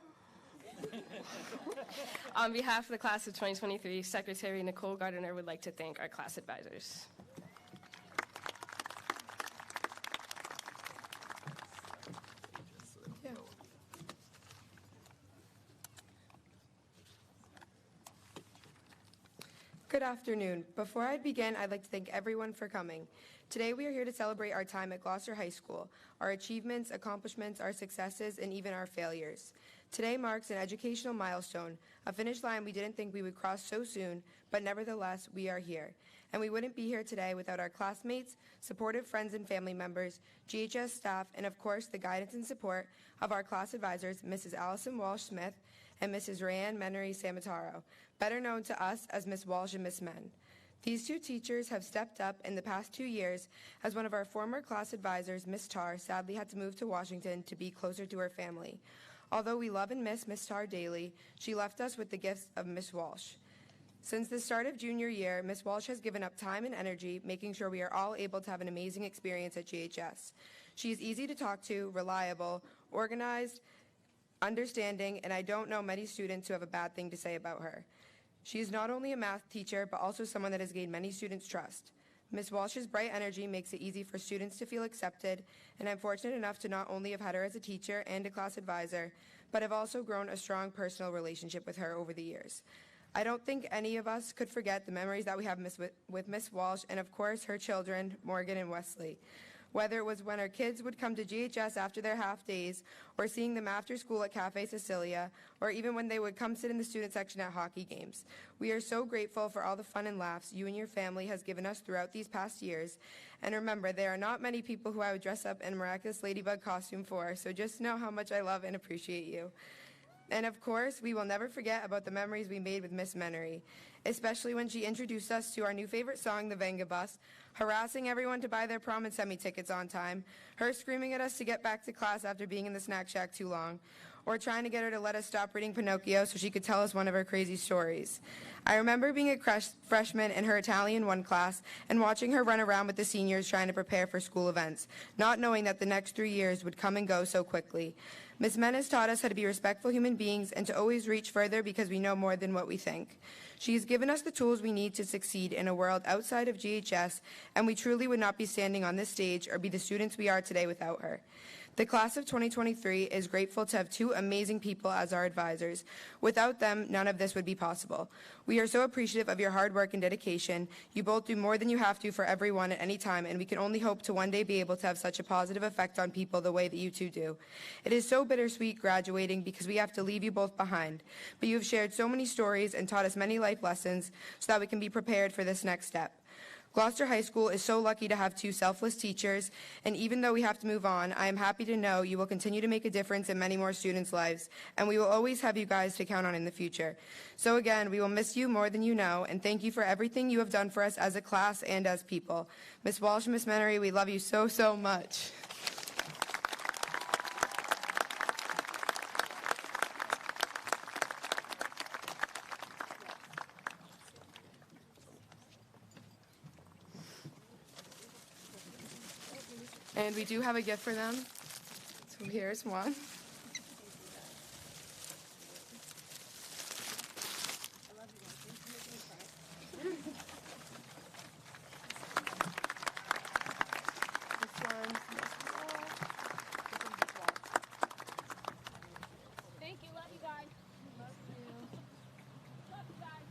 On behalf of the class of 2023, Secretary Nicole Gardiner would like to thank our class advisors. Good afternoon. Before I begin, I'd like to thank everyone for coming. Today we are here to celebrate our time at Gloucester High School, our achievements, accomplishments, our successes, and even our failures. Today marks an educational milestone, a finish line we didn't think we would cross so soon, but nevertheless, we are here. And we wouldn't be here today without our classmates, supportive friends and family members, GHS staff, and of course, the guidance and support of our class advisors, Mrs. Allison Walsh-Smith and Mrs. Rayanne Menery Samataro, better known to us as Miss Walsh and Miss Men. These 2 teachers have stepped up in the past 2 years, as one of our former class advisors, Miss Tarr, sadly had to move to Washington to be closer to her family. Although we love and miss Miss Tarr daily, she left us with the gifts of Miss Walsh. Since the start of junior year, Miss Walsh has given up time and energy, making sure we are all able to have an amazing experience at GHS. She is easy to talk to, reliable, organized, understanding, and I don't know many students who have a bad thing to say about her. She is not only a math teacher, but also someone that has gained many students' trust. Ms. Walsh's bright energy makes it easy for students to feel accepted, and I'm fortunate enough to not only have had her as a teacher and a class advisor, but have also grown a strong personal relationship with her over the years. I don't think any of us could forget the memories that we have with Ms. Walsh, and of course her children, Morgan and Wesley. Whether it was when our kids would come to GHS after their half days, or seeing them after school at Cafe Cecilia, or even when they would come sit in the student section at hockey games. We are so grateful for all the fun and laughs you and your family has given us throughout these past years. And remember, there are not many people who I would dress up in a miraculous ladybug costume for, so just know how much I love and appreciate you. And of course, we will never forget about the memories we made with Miss Menery, especially when she introduced us to our new favorite song, the Venga Bus, harassing everyone to buy their prom and semi-tickets on time, her screaming at us to get back to class after being in the snack shack too long, or trying to get her to let us stop reading Pinocchio so she could tell us one of her crazy stories. I remember being a freshman in her Italian 1 class and watching her run around with the seniors trying to prepare for school events, not knowing that the next 3 years would come and go so quickly. Ms. Men has taught us how to be respectful human beings and to always reach further because we know more than what we think. She has given us the tools we need to succeed in a world outside of GHS, and we truly would not be standing on this stage or be the students we are today without her. The class of 2023 is grateful to have 2 amazing people as our advisors. Without them, none of this would be possible. We are so appreciative of your hard work and dedication. You both do more than you have to for everyone at any time, and we can only hope to one day be able to have such a positive effect on people the way that you 2 do. It is so bittersweet graduating because we have to leave you both behind, but you have shared so many stories and taught us many life lessons so that we can be prepared for this next step. Gloucester High School is so lucky to have two selfless teachers, and even though we have to move on, I am happy to know you will continue to make a difference in many more students' lives, and we will always have you guys to count on in the future. So again, we will miss you more than you know, and thank you for everything you have done for us as a class and as people. Miss Walsh and Miss Menery, we love you so, so much. And we do have a gift for them. So here's one. Thank you. Love you guys. Love you. Love you guys.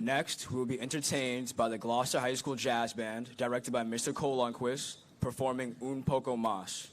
Next, we will be entertained by the Gloucester High School Jazz Band, directed by Mr. Cole Lundquist, performing Un Poco Mas.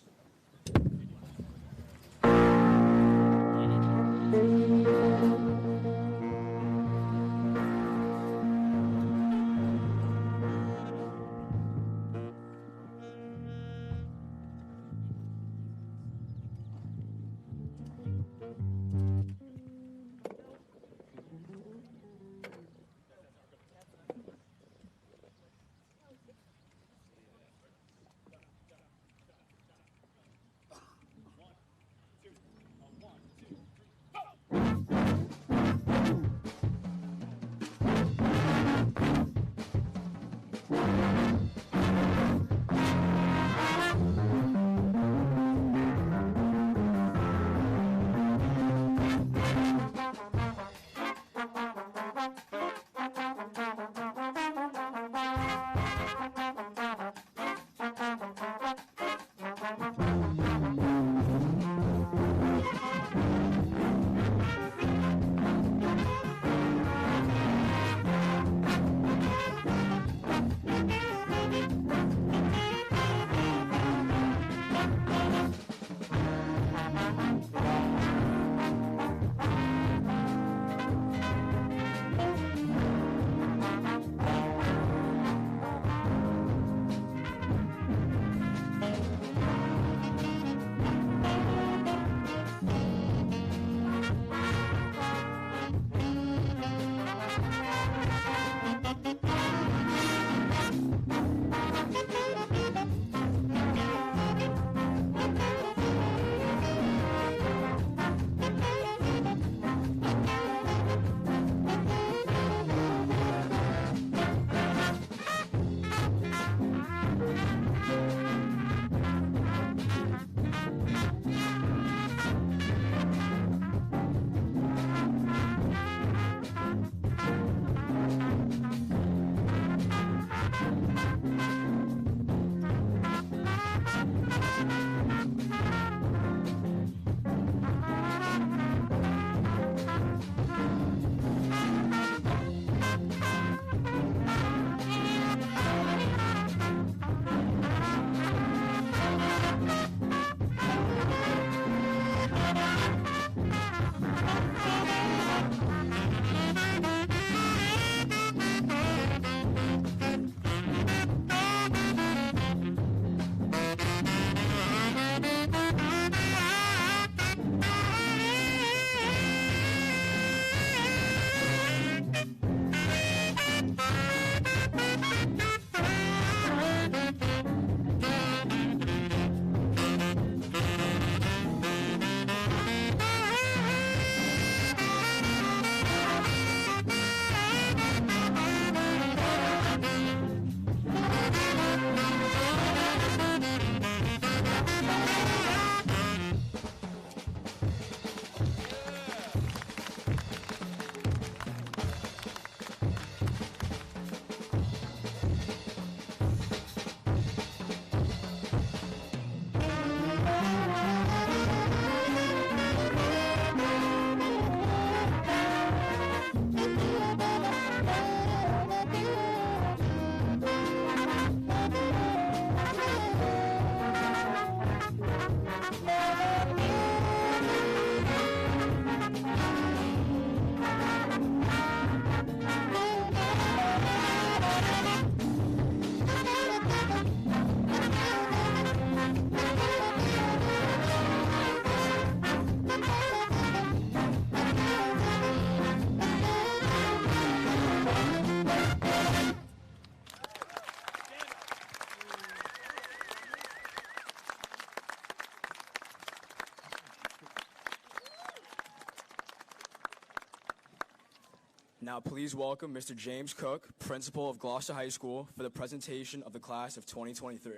Now please welcome Mr. James Cook, Principal of Gloucester High School, for the presentation of the class of 2023.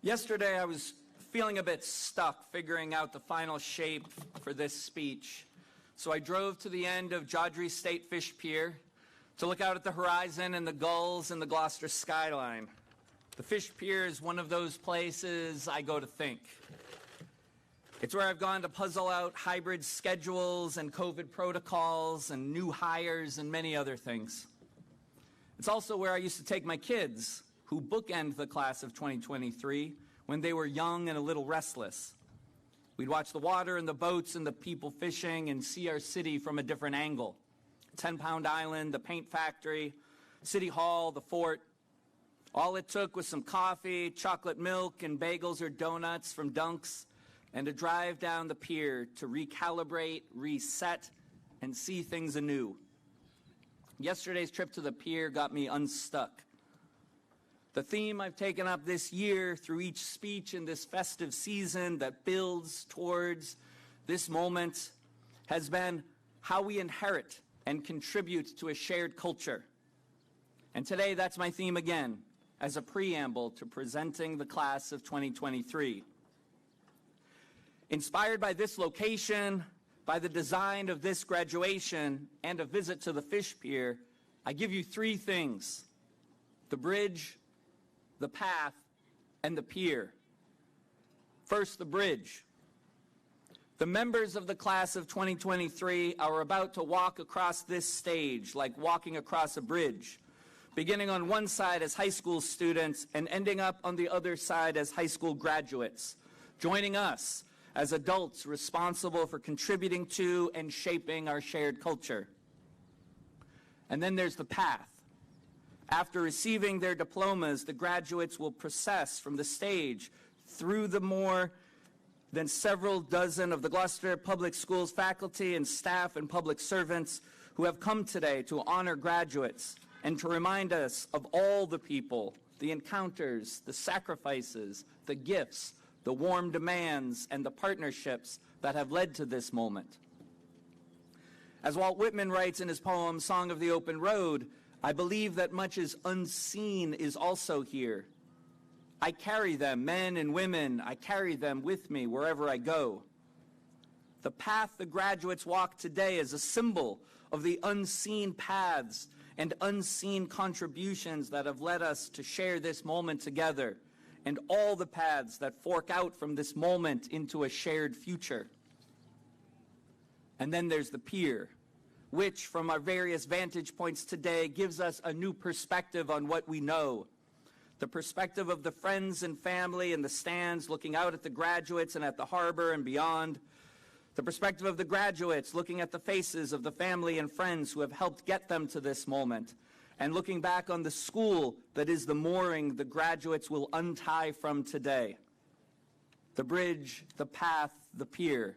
Yesterday, I was feeling a bit stuck figuring out the final shape for this speech. So I drove to the end of Jodrey State Fish Pier to look out at the horizon and the gulls and the Gloucester skyline. The Fish Pier is one of those places I go to think. It's where I've gone to puzzle out hybrid schedules and COVID protocols and new hires and many other things. It's also where I used to take my kids, who bookend the class of 2023 when they were young and a little restless. We'd watch the water and the boats and the people fishing and see our city from a different angle. 10-Pound Island, the paint factory, City Hall, the fort. All it took was some coffee, chocolate milk, and bagels or donuts from Dunks, and a drive down the pier to recalibrate, reset, and see things anew. Yesterday's trip to the pier got me unstuck. The theme I've taken up this year through each speech in this festive season that builds towards this moment has been how we inherit and contribute to a shared culture. And today that's my theme again, as a preamble to presenting the class of 2023. Inspired by this location, by the design of this graduation, and a visit to the Fish Pier, I give you three things: the bridge, the path, and the pier. First, the bridge. The members of the class of 2023 are about to walk across this stage like walking across a bridge, beginning on one side as high school students and ending up on the other side as high school graduates, joining us as adults responsible for contributing to and shaping our shared culture. And then there's the path. After receiving their diplomas, the graduates will process from the stage through the more than several dozen of the Gloucester Public Schools faculty and staff and public servants who have come today to honor graduates and to remind us of all the people, the encounters, the sacrifices, the gifts, the warm demands, and the partnerships that have led to this moment. As Walt Whitman writes in his poem, Song of the Open Road, I believe that much is unseen is also here. I carry them, men and women, I carry them with me wherever I go. The path the graduates walk today is a symbol of the unseen paths and unseen contributions that have led us to share this moment together, and all the paths that fork out from this moment into a shared future. And then there's the pier, which from our various vantage points today gives us a new perspective on what we know. The perspective of the friends and family in the stands looking out at the graduates and at the harbor and beyond. The perspective of the graduates looking at the faces of the family and friends who have helped get them to this moment. And looking back on the school that is the mooring the graduates will untie from today. The bridge, the path, the pier.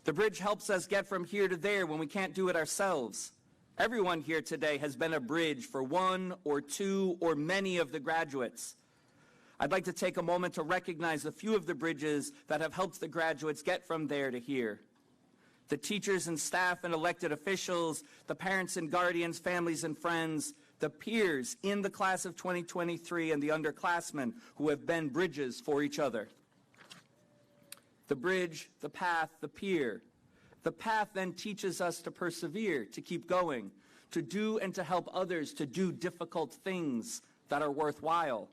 The bridge helps us get from here to there when we can't do it ourselves. Everyone here today has been a bridge for one or two or many of the graduates. I'd like to take a moment to recognize a few of the bridges that have helped the graduates get from there to here. The teachers and staff and elected officials, the parents and guardians, families and friends, the peers in the class of 2023 and the underclassmen who have been bridges for each other. The bridge, the path, the pier. The path then teaches us to persevere, to keep going, to do and to help others to do difficult things that are worthwhile.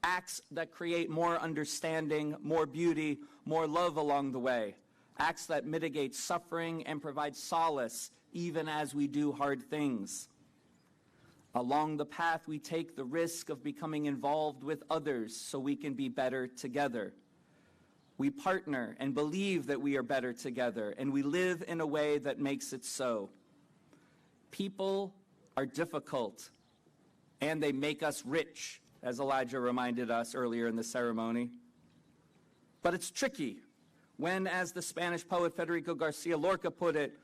Acts that create more understanding, more beauty, more love along the way. Acts that mitigate suffering and provide solace even as we do hard things. Along the path, we take the risk of becoming involved with others so we can be better together. We partner and believe that we are better together, and we live in a way that makes it so. People are difficult, and they make us rich, as Elijah reminded us earlier in the ceremony. But it's tricky when, as the Spanish poet Federico Garcia Lorca put it,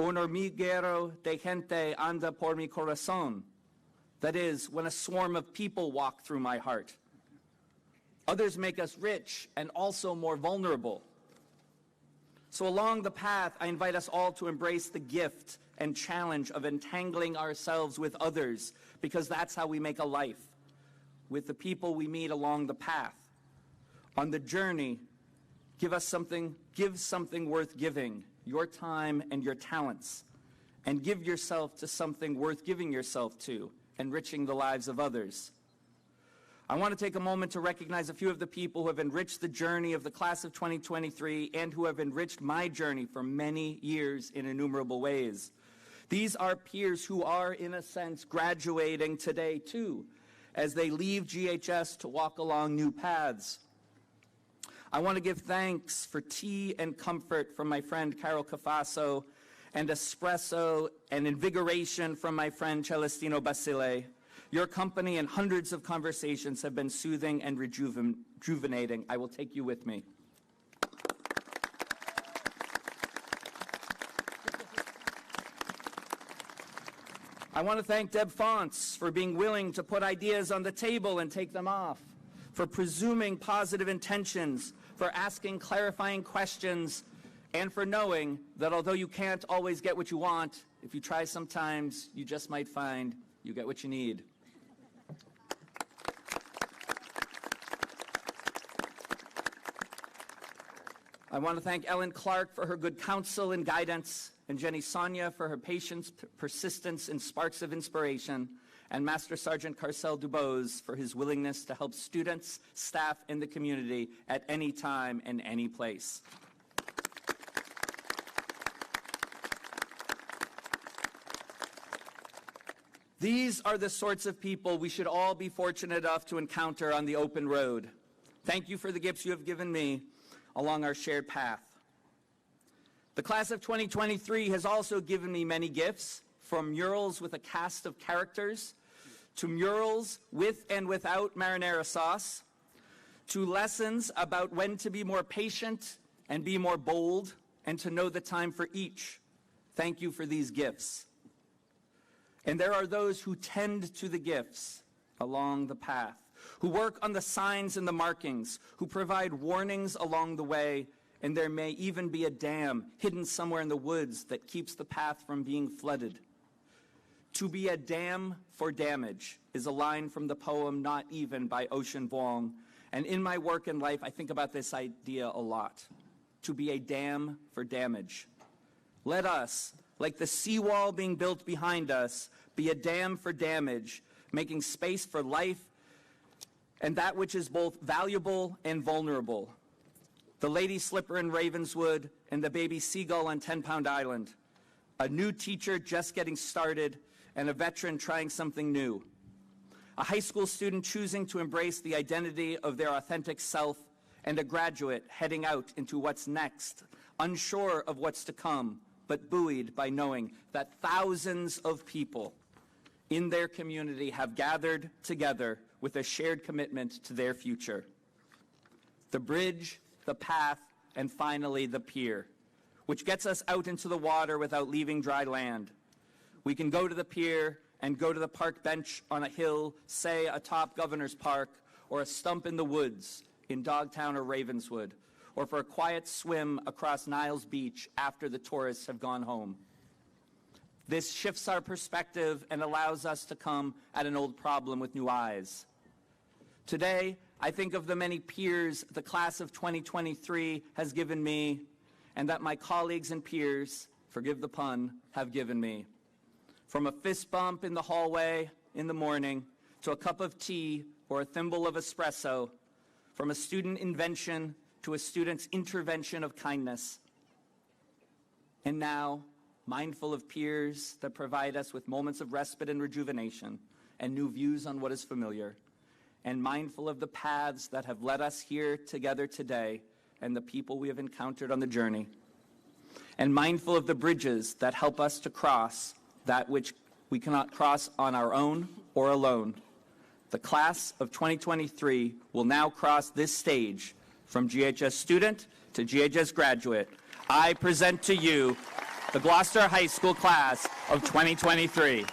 un hormiguero de gente anda por mi corazón. That is, when a swarm of people walk through my heart. Others make us rich and also more vulnerable. So along the path, I invite us all to embrace the gift and challenge of entangling ourselves with others, because that's how we make a life, with the people we meet along the path. On the journey, give something worth giving, your time and your talents, and give yourself to something worth giving yourself to, enriching the lives of others. I want to take a moment to recognize a few of the people who have enriched the journey of the class of 2023 and who have enriched my journey for many years in innumerable ways. These are peers who are, in a sense, graduating today, too, as they leave GHS to walk along new paths. I want to give thanks for tea and comfort from my friend Carol Cafasso, and espresso and invigoration from my friend Celestino Basile. Your company and hundreds of conversations have been soothing and rejuvenating. I will take you with me. I want to thank Deb Fonts for being willing to put ideas on the table and take them off, for presuming positive intentions, for asking clarifying questions, and for knowing that although you can't always get what you want, if you try sometimes, you just might find you get what you need. I want to thank Ellen Clark for her good counsel and guidance, and Jenny Sonia for her patience, persistence, and sparks of inspiration, and Master Sergeant Carcel Dubose for his willingness to help students, staff, and the community at any time and any place. These are the sorts of people we should all be fortunate enough to encounter on the open road. Thank you for the gifts you have given me along our shared path. The class of 2023 has also given me many gifts, from murals with a cast of characters, to murals with and without marinara sauce, to lessons about when to be more patient and be more bold, and to know the time for each. Thank you for these gifts. And there are those who tend to the gifts along the path, who work on the signs and the markings, who provide warnings along the way, and there may even be a dam hidden somewhere in the woods that keeps the path from being flooded. To be a dam for damage is a line from the poem Not Even by Ocean Vuong, and in my work and life I think about this idea a lot. To be a dam for damage. Let us, like the seawall being built behind us, be a dam for damage, making space for life and that which is both valuable and vulnerable. The lady slipper in Ravenswood and the baby seagull on 10-Pound Island. A new teacher just getting started and a veteran trying something new. A high school student choosing to embrace the identity of their authentic self, and a graduate heading out into what's next, unsure of what's to come, but buoyed by knowing that thousands of people in their community have gathered together with a shared commitment to their future. The bridge, the path, and finally the pier, which gets us out into the water without leaving dry land. We can go to the pier and go to the park bench on a hill, say atop Governor's Park, or a stump in the woods in Dogtown or Ravenswood, or for a quiet swim across Niles Beach after the tourists have gone home. This shifts our perspective and allows us to come at an old problem with new eyes. Today, I think of the many peers the class of 2023 has given me, and that my colleagues and peers, forgive the pun, have given me. From a fist bump in the hallway in the morning, to a cup of tea or a thimble of espresso, from a student invention to a student's intervention of kindness. And now, mindful of peers that provide us with moments of respite and rejuvenation and new views on what is familiar, and mindful of the paths that have led us here together today and the people we have encountered on the journey, and mindful of the bridges that help us to cross that which we cannot cross on our own or alone. The class of 2023 will now cross this stage from GHS student to GHS graduate. I present to you the Gloucester High School class of 2023.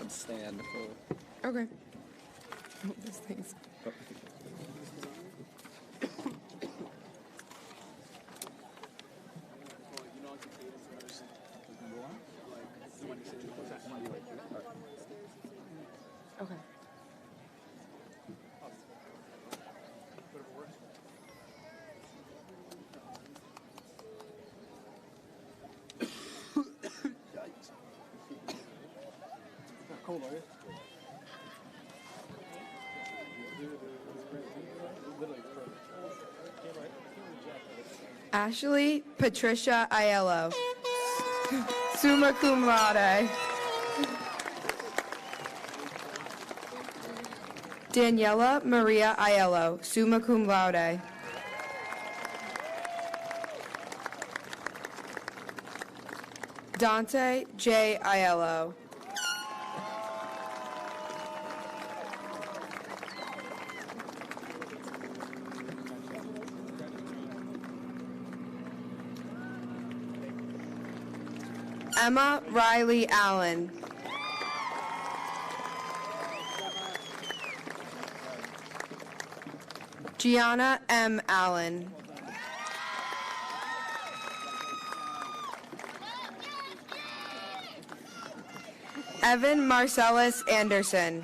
can stand. Okay. Those things. Okay. Ashley Patricia Aiello, summa cum laude. Daniela Maria Aiello, summa cum laude. Dante J. Aiello. Emma Riley Allen. Gianna M. Allen. Evan Marcellus Anderson.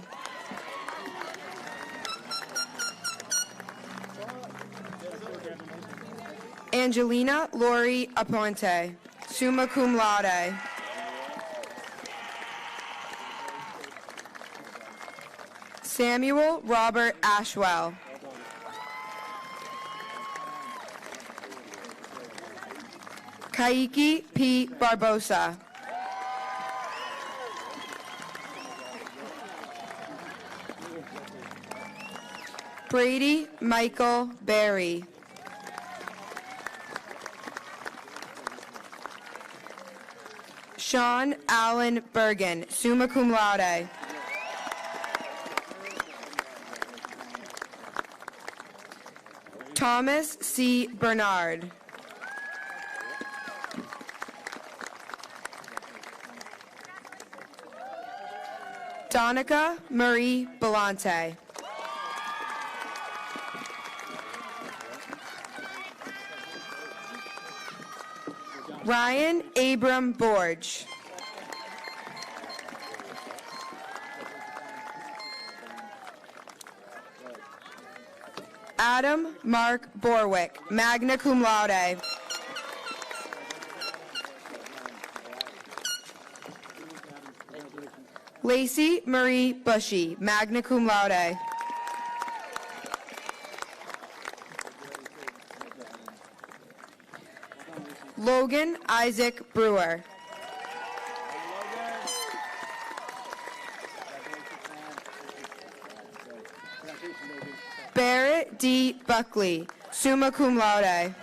Angelina Lori Aponte, summa cum laude. Samuel Robert Ashwell. Kaiki P. Barbosa. Brady Michael Berry. Sean Allen Bergen, summa cum laude. Thomas C. Bernard. Donica Marie Belante. Ryan Abram Borge. Adam Mark Borwick, magna cum laude. Lacey Marie Bushy, magna cum laude. Logan Isaac Brewer. Barrett D. Buckley, summa cum laude.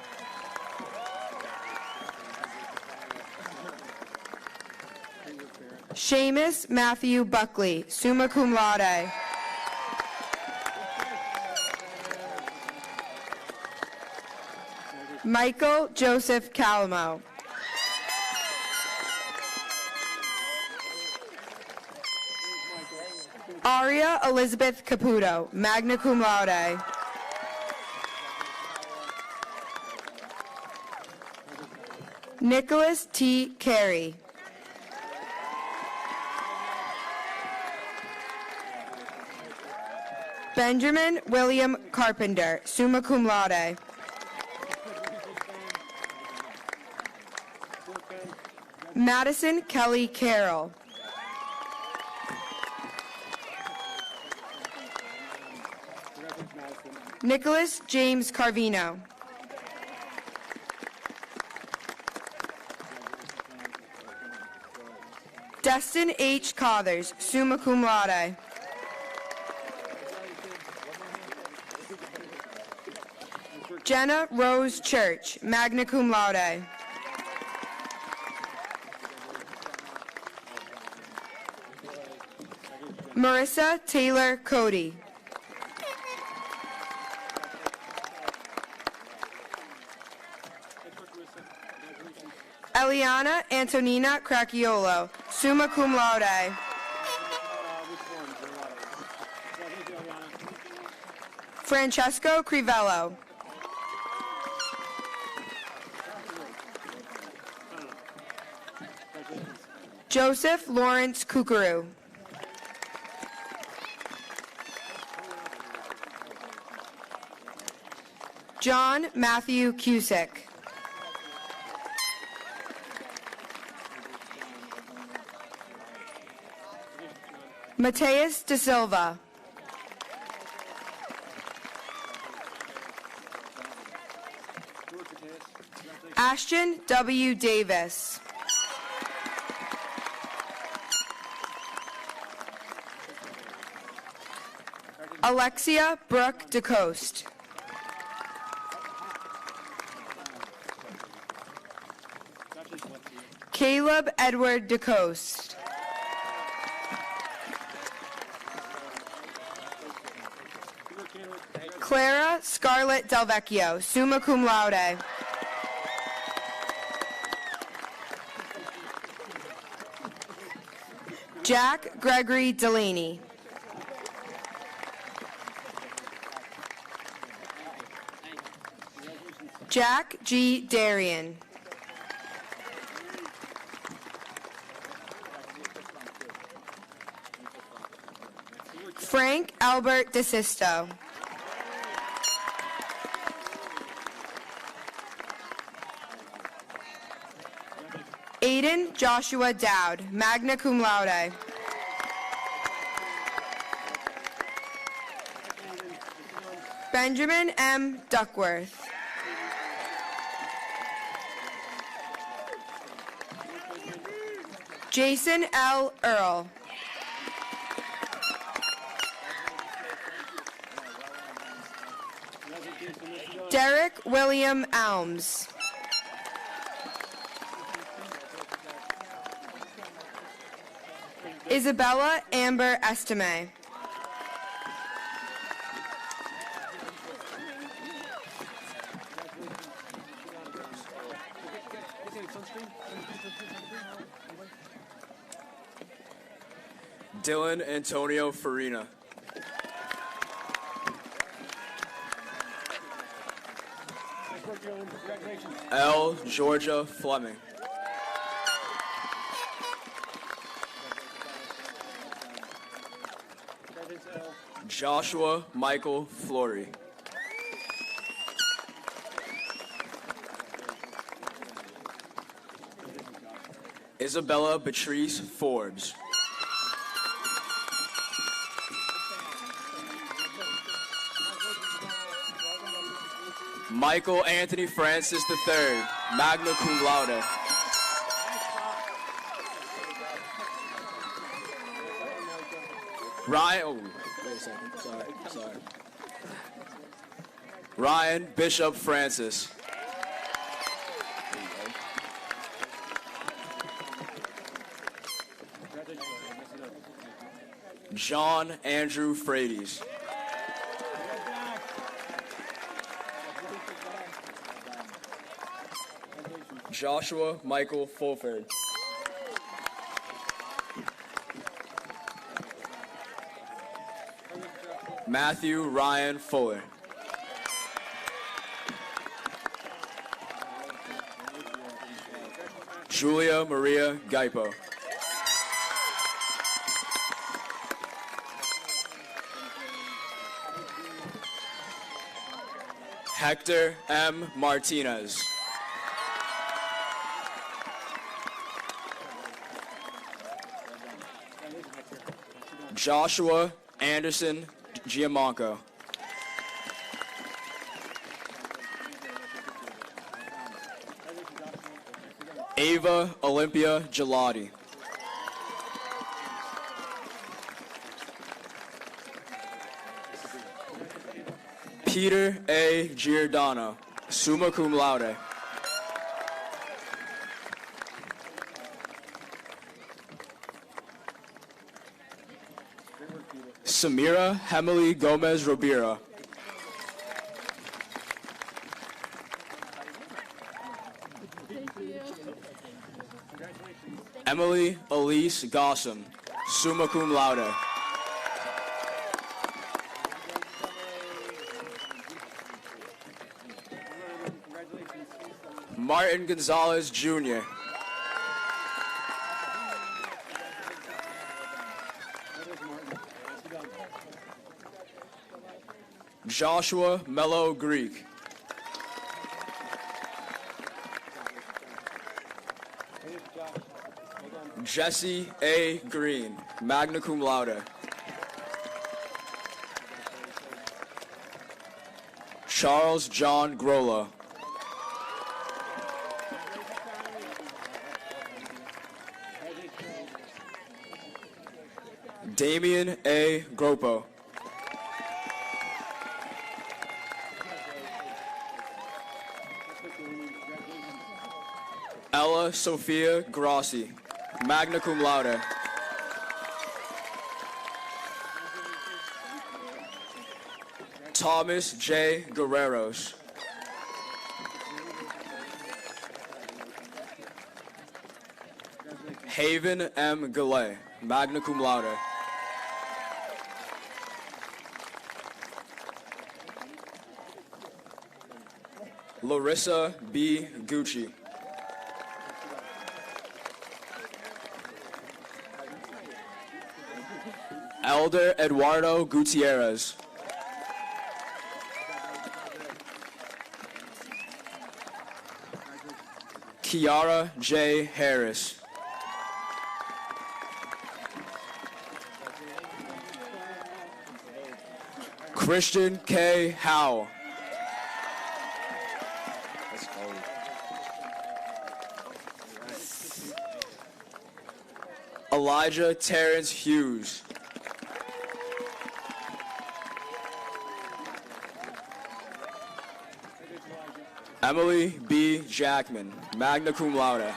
Seamus Matthew Buckley, summa cum laude. Michael Joseph Calamo. Aria Elizabeth Caputo, magna cum laude. Nicholas T. Carey. Benjamin William Carpenter, summa cum laude. Madison Kelly Carroll. Nicholas James Carvino. Destin H. Cothers, summa cum laude. Jenna Rose Church, magna cum laude. Marissa Taylor Cody. Eliana Antonina Cracchiolo, summa cum laude. Francesco Crivello. Joseph Lawrence Kukuru. John Matthew Cusick. Mateus De Silva. Ashton W. Davis. Alexia Brooke DeCoste. Caleb Edward DeCoste. Clara Scarlett Delvecchio, summa cum laude. Jack Gregory Delaney. Jack G. Darian. Frank Albert DeSisto. Aiden Joshua Dowd, magna cum laude. Benjamin M. Duckworth. Jason L. Earl. Derek William Elms. Isabella Amber Estime. Dylan Antonio Farina. L. Georgia Fleming. Joshua Michael Flory. Isabella Beatrice Forbes. Michael Anthony Francis III, magna cum laude. Ryan, oh, wait a second, sorry. Ryan Bishop Francis. John Andrew Frades. Joshua Michael Fulford. Matthew Ryan Fuller. Julia Maria Gaipo. Hector M. Martinez. Joshua Anderson Giamanco. Ava Olympia Gelati. Peter A. Giordano, summa cum laude. Samira Hemily Gomez Robira. Emily Elise Gossam, summa cum laude. Martin Gonzalez, Jr. Joshua Mello Greek. Jesse A. Green, magna cum laude. Charles John Grola. Damian A. Gropo. Ella Sophia Grossi, magna cum laude. Thomas J. Guerreros. Haven M. Goulet, magna cum laude. Larissa B. Gucci. Elder Eduardo Gutierrez. Kiara J. Harris. Christian K. Howe. Elijah Terrence Hughes. Emily B. Jackman, magna cum laude.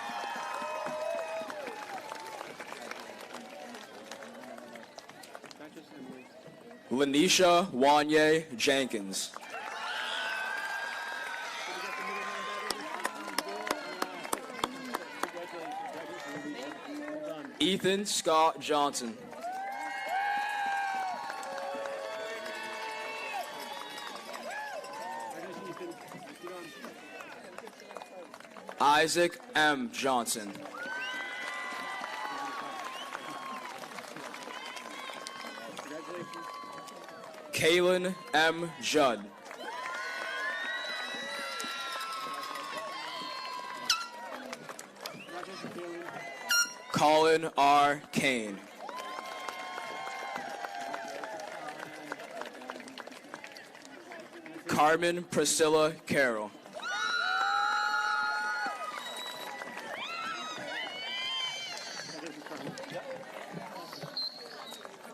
Lanisha Wanye Jenkins. Ethan Scott Johnson. Isaac M. Johnson. Kaylin M. Judd. Colin R. Kane. Carmen Priscilla Carroll.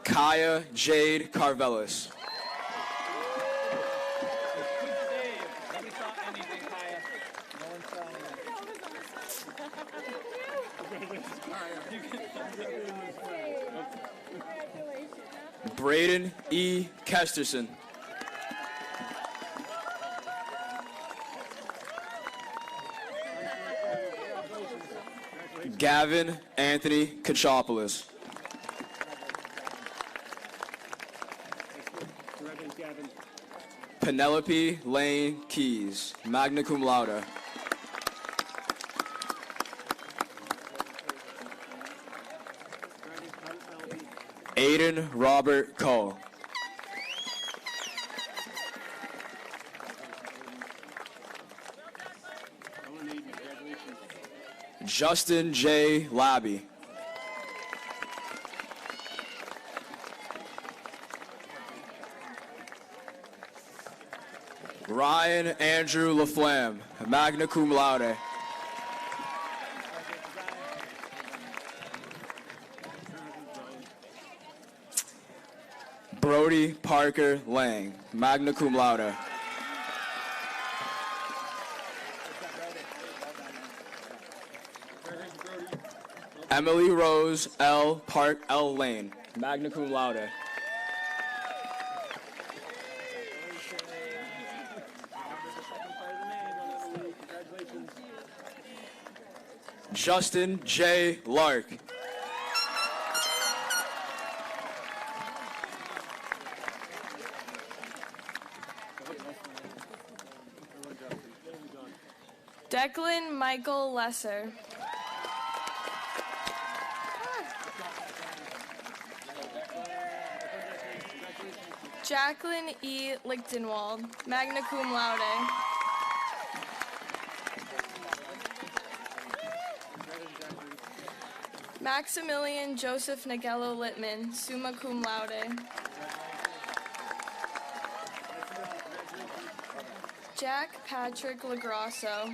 Kaya Jade Carvelis. Braden E. Kesterson. Gavin Anthony Kachopoulos. Penelope Lane Keys, magna cum laude. Aiden Robert Cole. Justin J. Labby. Ryan Andrew LaFlamme, magna cum laude. Brody Parker Lang, magna cum laude. Emily Rose L. Park L. Lane, magna cum laude. Justin J. Lark. Declan Michael Lesser. Jacqueline E. Lichtenwald, magna cum laude. Maximilian Joseph Nagello Littman, summa cum laude. Jack Patrick LaGrasso.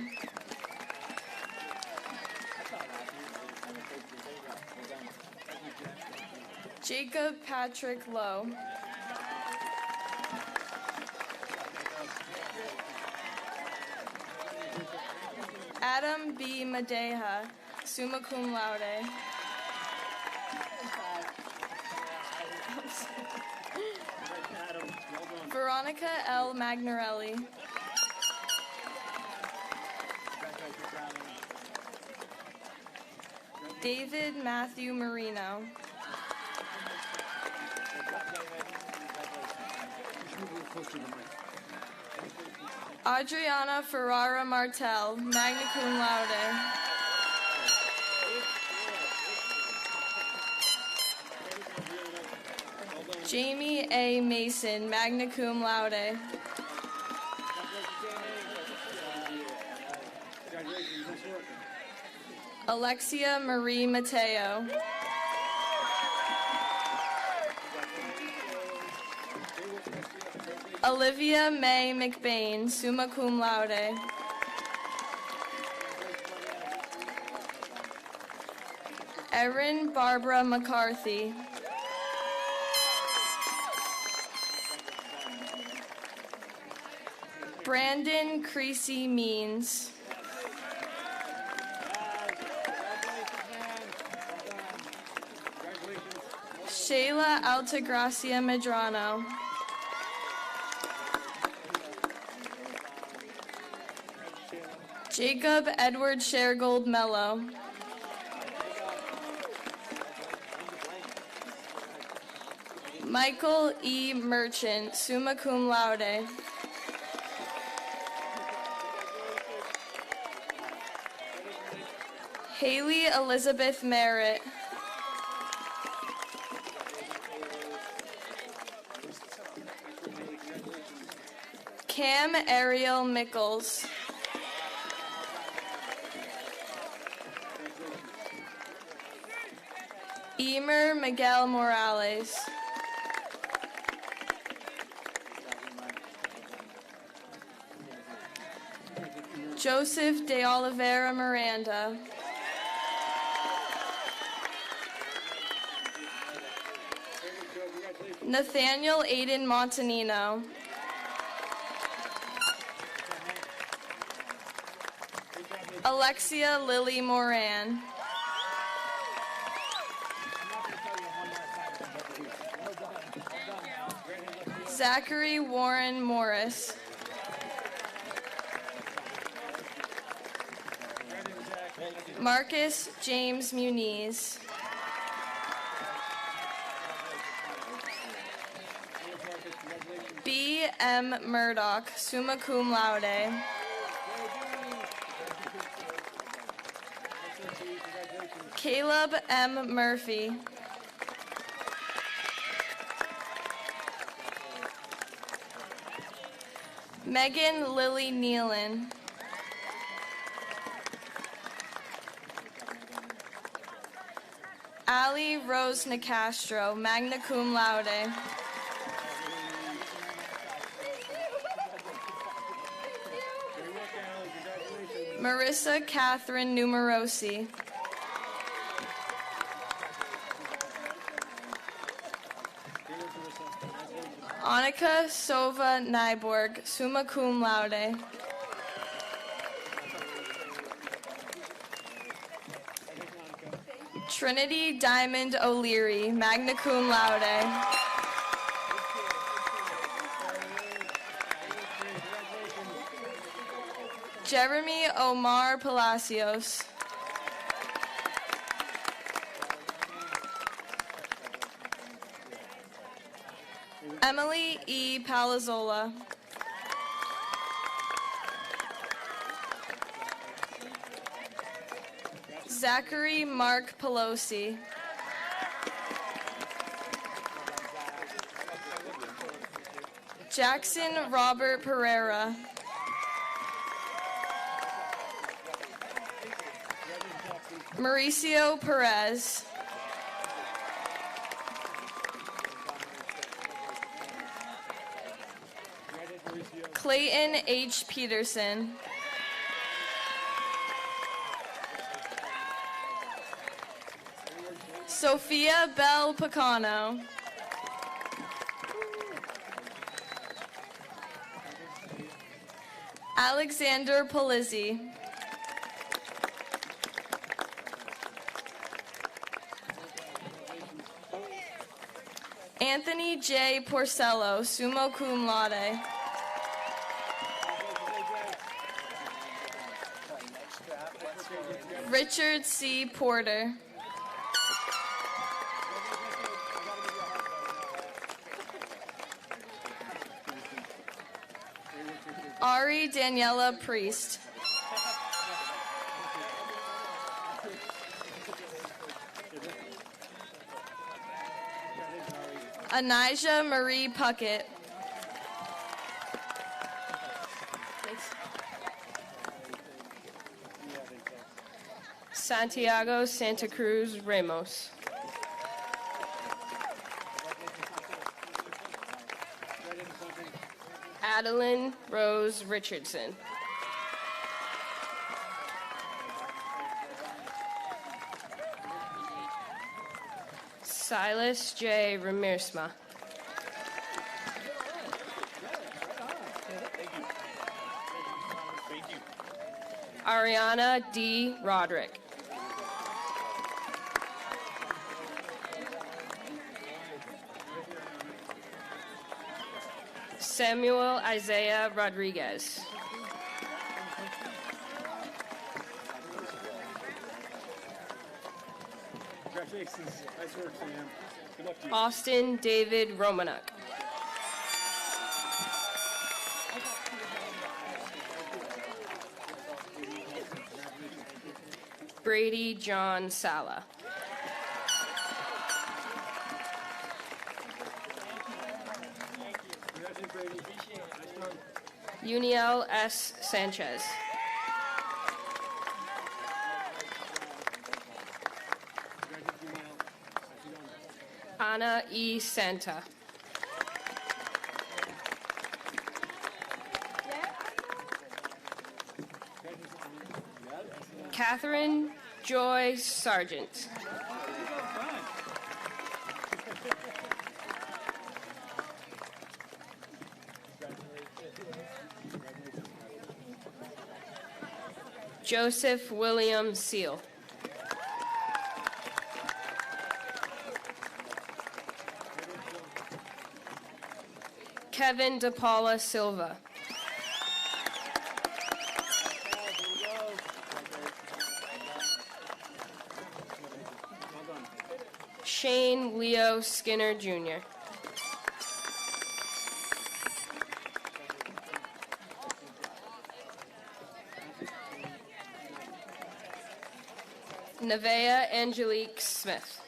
Jacob Patrick Lowe. Adam B. Madeja, summa cum laude. Veronica L. Magnarelli. David Matthew Marino. Adriana Ferrara Martel, magna cum laude. Jamie A. Mason, magna cum laude. Alexia Marie Mateo. Olivia May McBain, summa cum laude. Erin Barbara McCarthy. Brandon Creasy Means. Shayla Altagracia Medrano. Jacob Edward Shergold Mello. Michael E. Merchant, summa cum laude. Haley Elizabeth Merritt. Cam Ariel Mickles. Emer Miguel Morales. Joseph de Oliveira Miranda. Nathaniel Aiden Montanino. Alexia Lily Moran. Zachary Warren Morris. Marcus James Muniz. B. M. Murdoch, summa cum laude. Caleb M. Murphy. Megan Lily Nealon. Ali Rose Nicastro, magna cum laude. Marissa Catherine Numerosi. Annika Sova Nyborg, summa cum laude. Trinity Diamond O'Leary, magna cum laude. Jeremy Omar Palacios. Emily E. Palazzola. Zachary Mark Pelosi. Jackson Robert Pereira. Mauricio Perez. Clayton H. Peterson. Sophia Bell Picano. Alexander Polizzi. Anthony J. Porcello, summa cum laude. Richard C. Porter. Ari Daniela Priest. Anijah Marie Puckett. Santiago Santa Cruz Ramos. Adeline Rose Richardson. Silas J. Ramirsma. Ariana D. Roderick. Samuel Isaiah Rodriguez. Congratulations. Nice work, Sam. Good luck to you. Austin David Romanuk. Brady John Sala. Uniel S. Sanchez. Ana E. Santa. Catherine Joy Sargent. Joseph William Seal. Kevin DePaula Silva. Shane Leo Skinner Jr. Nevaeh Angelique Smith.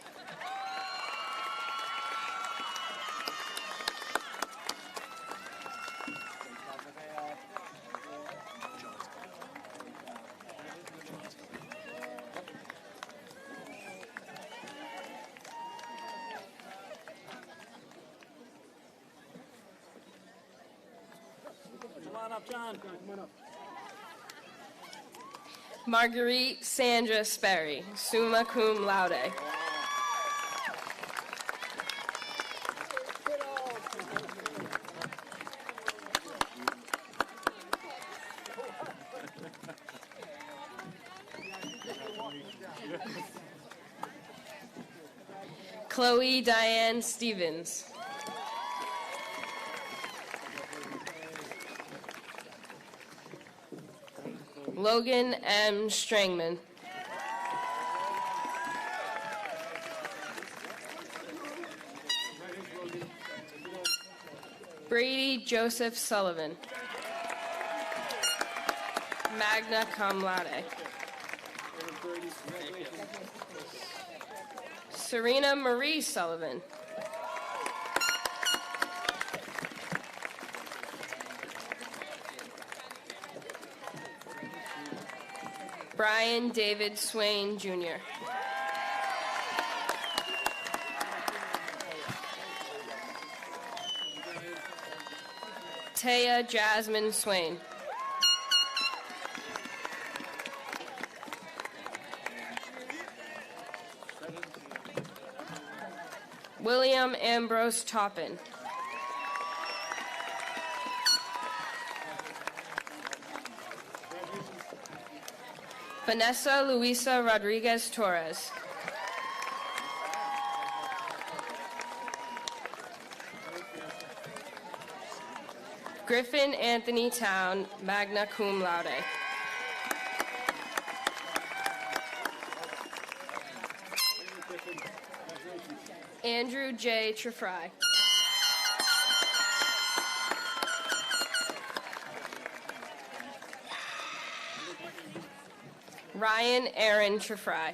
Come on up, John. Come on up. Marguerite Sandra Sperry, summa cum laude. Chloe Diane Stevens. Logan M. Strangman. Brady Joseph Sullivan. Magna cum laude. Serena Marie Sullivan. Brian David Swain, Jr. Taya Jasmine Swain. William Ambrose Toppin. Vanessa Luisa Rodriguez Torres. Griffin Anthony Town, magna cum laude. Andrew J. Trefry. Ryan Aaron Trefry.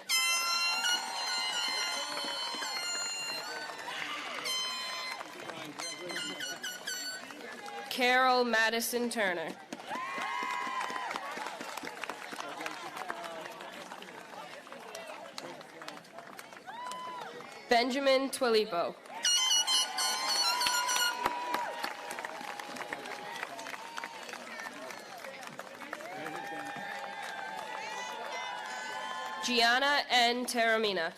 Carol Madison Turner. Benjamin Twilipo. Gianna N. Taramina.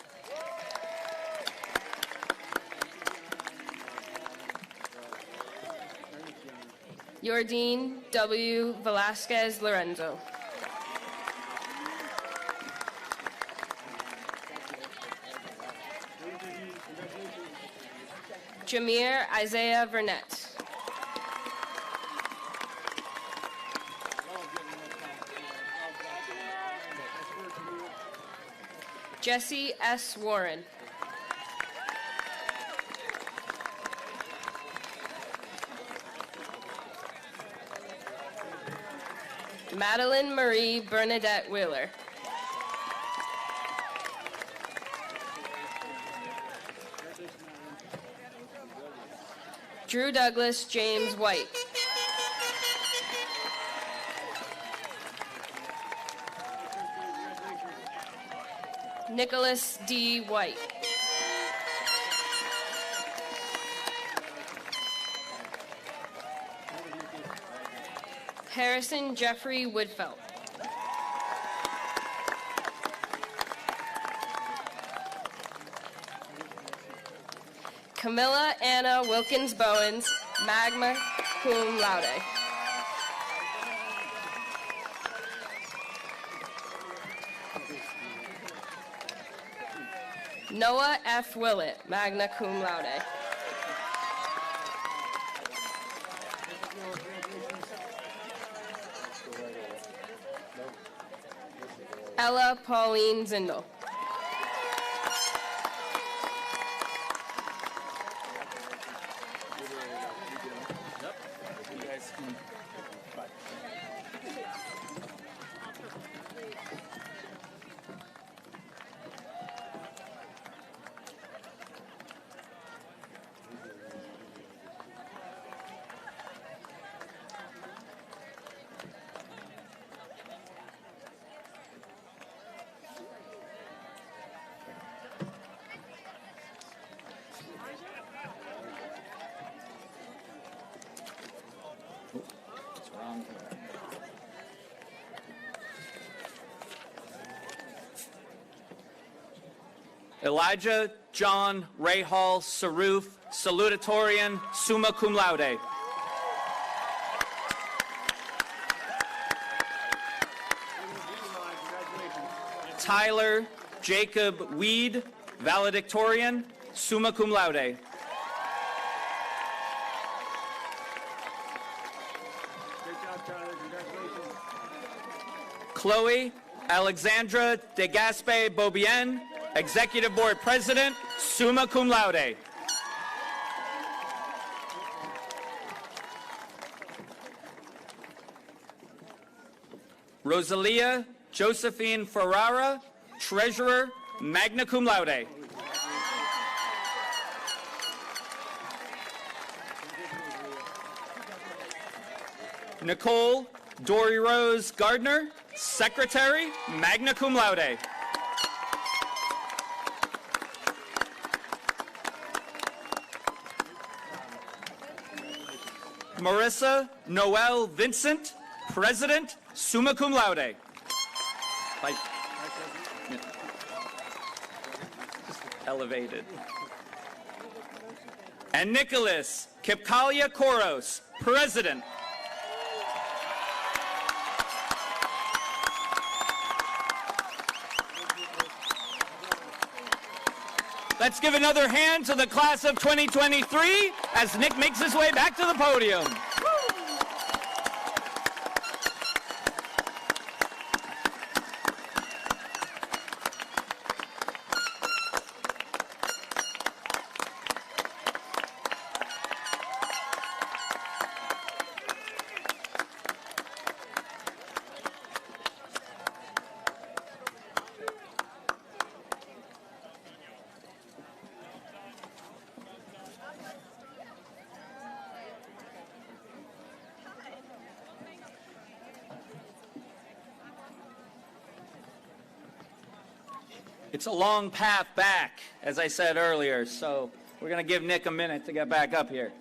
Yordine W. Velasquez Lorenzo. Jameer Isaiah Burnett. Jesse S. Warren. Madeline Marie Bernadette Wheeler. Drew Douglas James White. Nicholas D. White. Harrison Jeffrey Woodfelt. Camilla Anna Wilkins Bowens, magna cum laude. Noah F. Willett, magna cum laude. Ella Pauline Zindel. Elijah John Rahal Saruf, Salutatorian, summa cum laude. Tyler Jacob Weed, Valedictorian, summa cum laude. Chloe Alexandra De Gaspe Bobien, Executive Board President, summa cum laude. Rosalia Josephine Ferrara, treasurer, magna cum laude. Nicole Dory Rose Gardner, secretary, magna cum laude. Marissa Noel Vincent, president, summa cum laude. Like, just elevated. And Nicholas Kipkalia Koros, president. Let's give another hand to the class of 2023 as Nick makes his way back to the podium. It's a long path back, as I said earlier, so we're going to give Nick a minute to get back up here.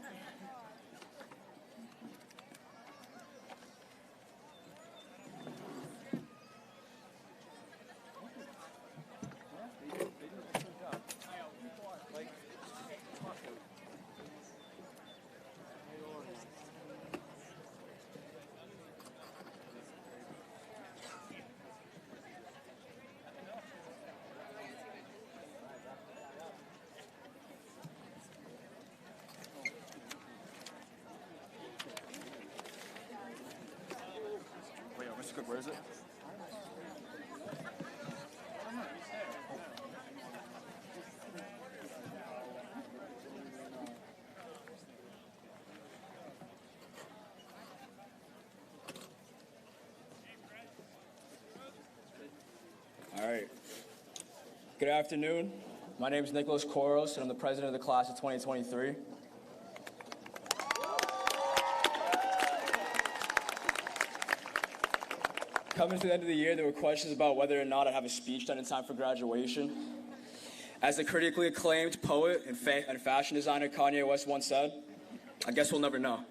Where is it? All right. Good afternoon. My name is Nicholas Koros, and I'm the president of the class of 2023. Coming to the end of the year, there were questions about whether or not I'd have a speech done in time for graduation. As the critically acclaimed poet and fashion designer Kanye West once said, I guess we'll never know.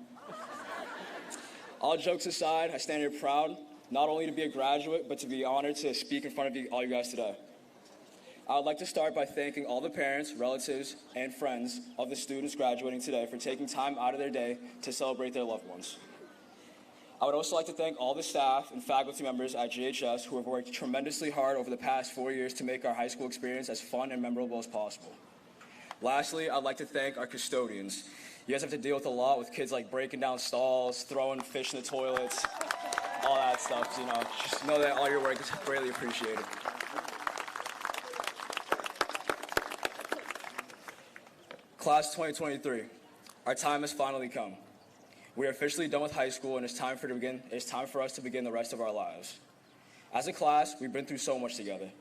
All jokes aside, I stand here proud, not only to be a graduate, but to be honored to speak in front of all you guys today. I would like to start by thanking all the parents, relatives, and friends of the students graduating today for taking time out of their day to celebrate their loved ones. I would also like to thank all the staff and faculty members at GHS who have worked tremendously hard over the past 4 years to make our high school experience as fun and memorable as possible. Lastly, I'd like to thank our custodians. You guys have to deal with a lot with kids like breaking down stalls, throwing fish in the toilets, all that stuff, Just know that all your work is greatly appreciated. Class 2023, our time has finally come. We are officially done with high school, and it's time for us to begin the rest of our lives. As a class, we've been through so much together.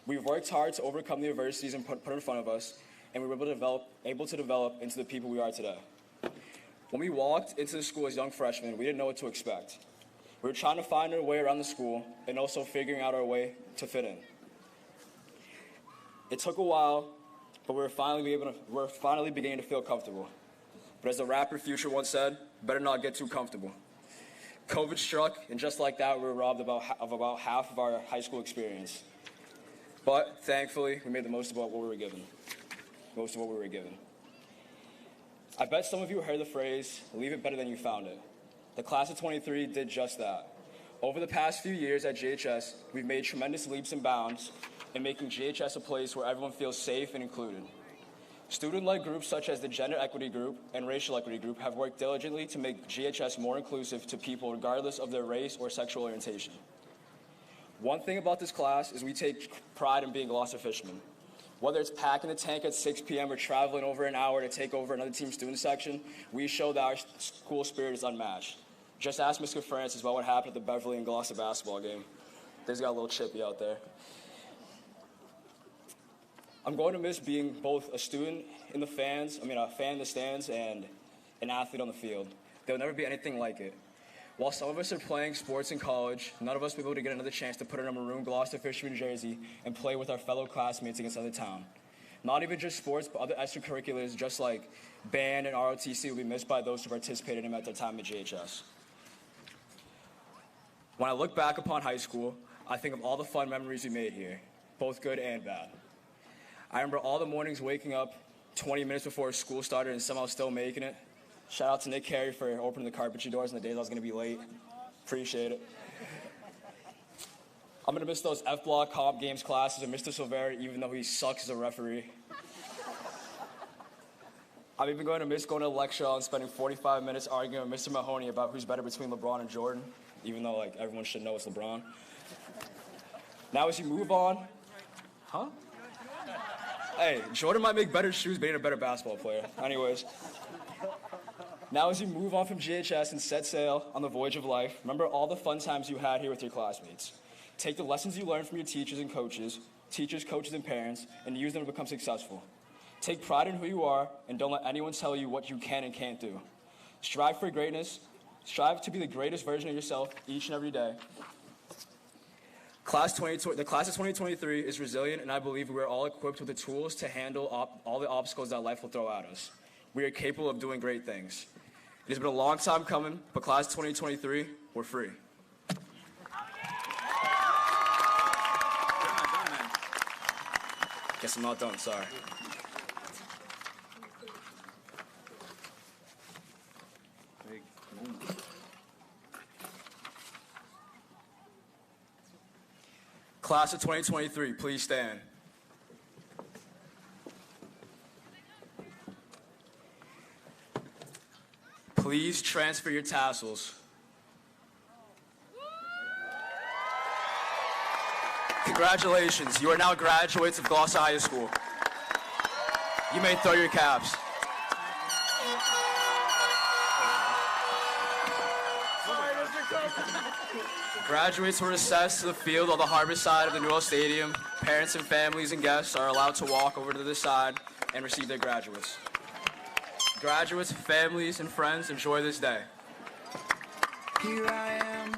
We've worked hard to overcome the adversities and put in front of us, and we were able to develop into the people we are today. When we walked into the school as young freshmen, we didn't know what to expect. We were trying to find our way around the school and also figuring out our way to fit in. It took a while, but we're finally beginning to feel comfortable. But as the rapper Future once said, better not get too comfortable. COVID struck, and just like that, we were robbed of about half of our high school experience. But thankfully, we made the most of what we were given. I bet some of you heard the phrase, leave it better than you found it. The class of 23 did just that. Over the past few years at GHS, we've made tremendous leaps and bounds in making GHS a place where everyone feels safe and included. Student-led groups such as the Gender Equity Group and Racial Equity Group have worked diligently to make GHS more inclusive to people regardless of their race or sexual orientation. One thing about this class is we take pride in being Gloucester fishermen. Whether it's packing the tank at 6 p.m. or traveling over an hour to take over another team's student section, we show that our school spirit is unmatched. Just ask Mr. Francis about what happened at the Beverly and Gloucester basketball game. They just got a little chippy out there. I'm going to miss being both a student in the fans, a fan in the stands, and an athlete on the field. There'll never be anything like it. While some of us are playing sports in college, none of us will be able to get another chance to put on a maroon Gloucester Fisherman jersey and play with our fellow classmates against other town. Not even just sports, but other extracurriculars, just like band and ROTC, will be missed by those who participated in them at their time at GHS. When I look back upon high school, I think of all the fun memories we made here, both good and bad. I remember all the mornings waking up 20 minutes before school started and somehow still making it. Shout out to Nick Carey for opening the carpentry doors on the days I was going to be late. Appreciate it. I'm going to miss those F-block comp games classes and Mr. Silvera, even though he sucks as a referee. I'm even going to miss going to the lecture hall and spending 45 minutes arguing with Mr. Mahoney about who's better between LeBron and Jordan, even though everyone should know it's LeBron. Now as you move on, Hey, Jordan might make better shoes, but he ain't a better basketball player. Anyways. Now as you move on from GHS and set sail on the voyage of life, remember all the fun times you had here with your classmates. Take the lessons you learned from your teachers and coaches, coaches, and parents, and use them to become successful. Take pride in who you are, and don't let anyone tell you what you can and can't do. Strive for greatness. Strive to be the greatest version of yourself each and every day. The class of 2023 is resilient, and I believe we are all equipped with the tools to handle all the obstacles that life will throw at us. We are capable of doing great things. It has been a long time coming, but class 2023, we're free. Guess I'm not done, sorry. Class of 2023, please stand. Please transfer your tassels. Congratulations, you are now graduates of Gloucester High School. You may throw your caps. Graduates were assessed to the field on the harbor side of the Newell Stadium. Parents and families and guests are allowed to walk over to this side and receive their graduates. Graduates, families, and friends, enjoy this day. Here I am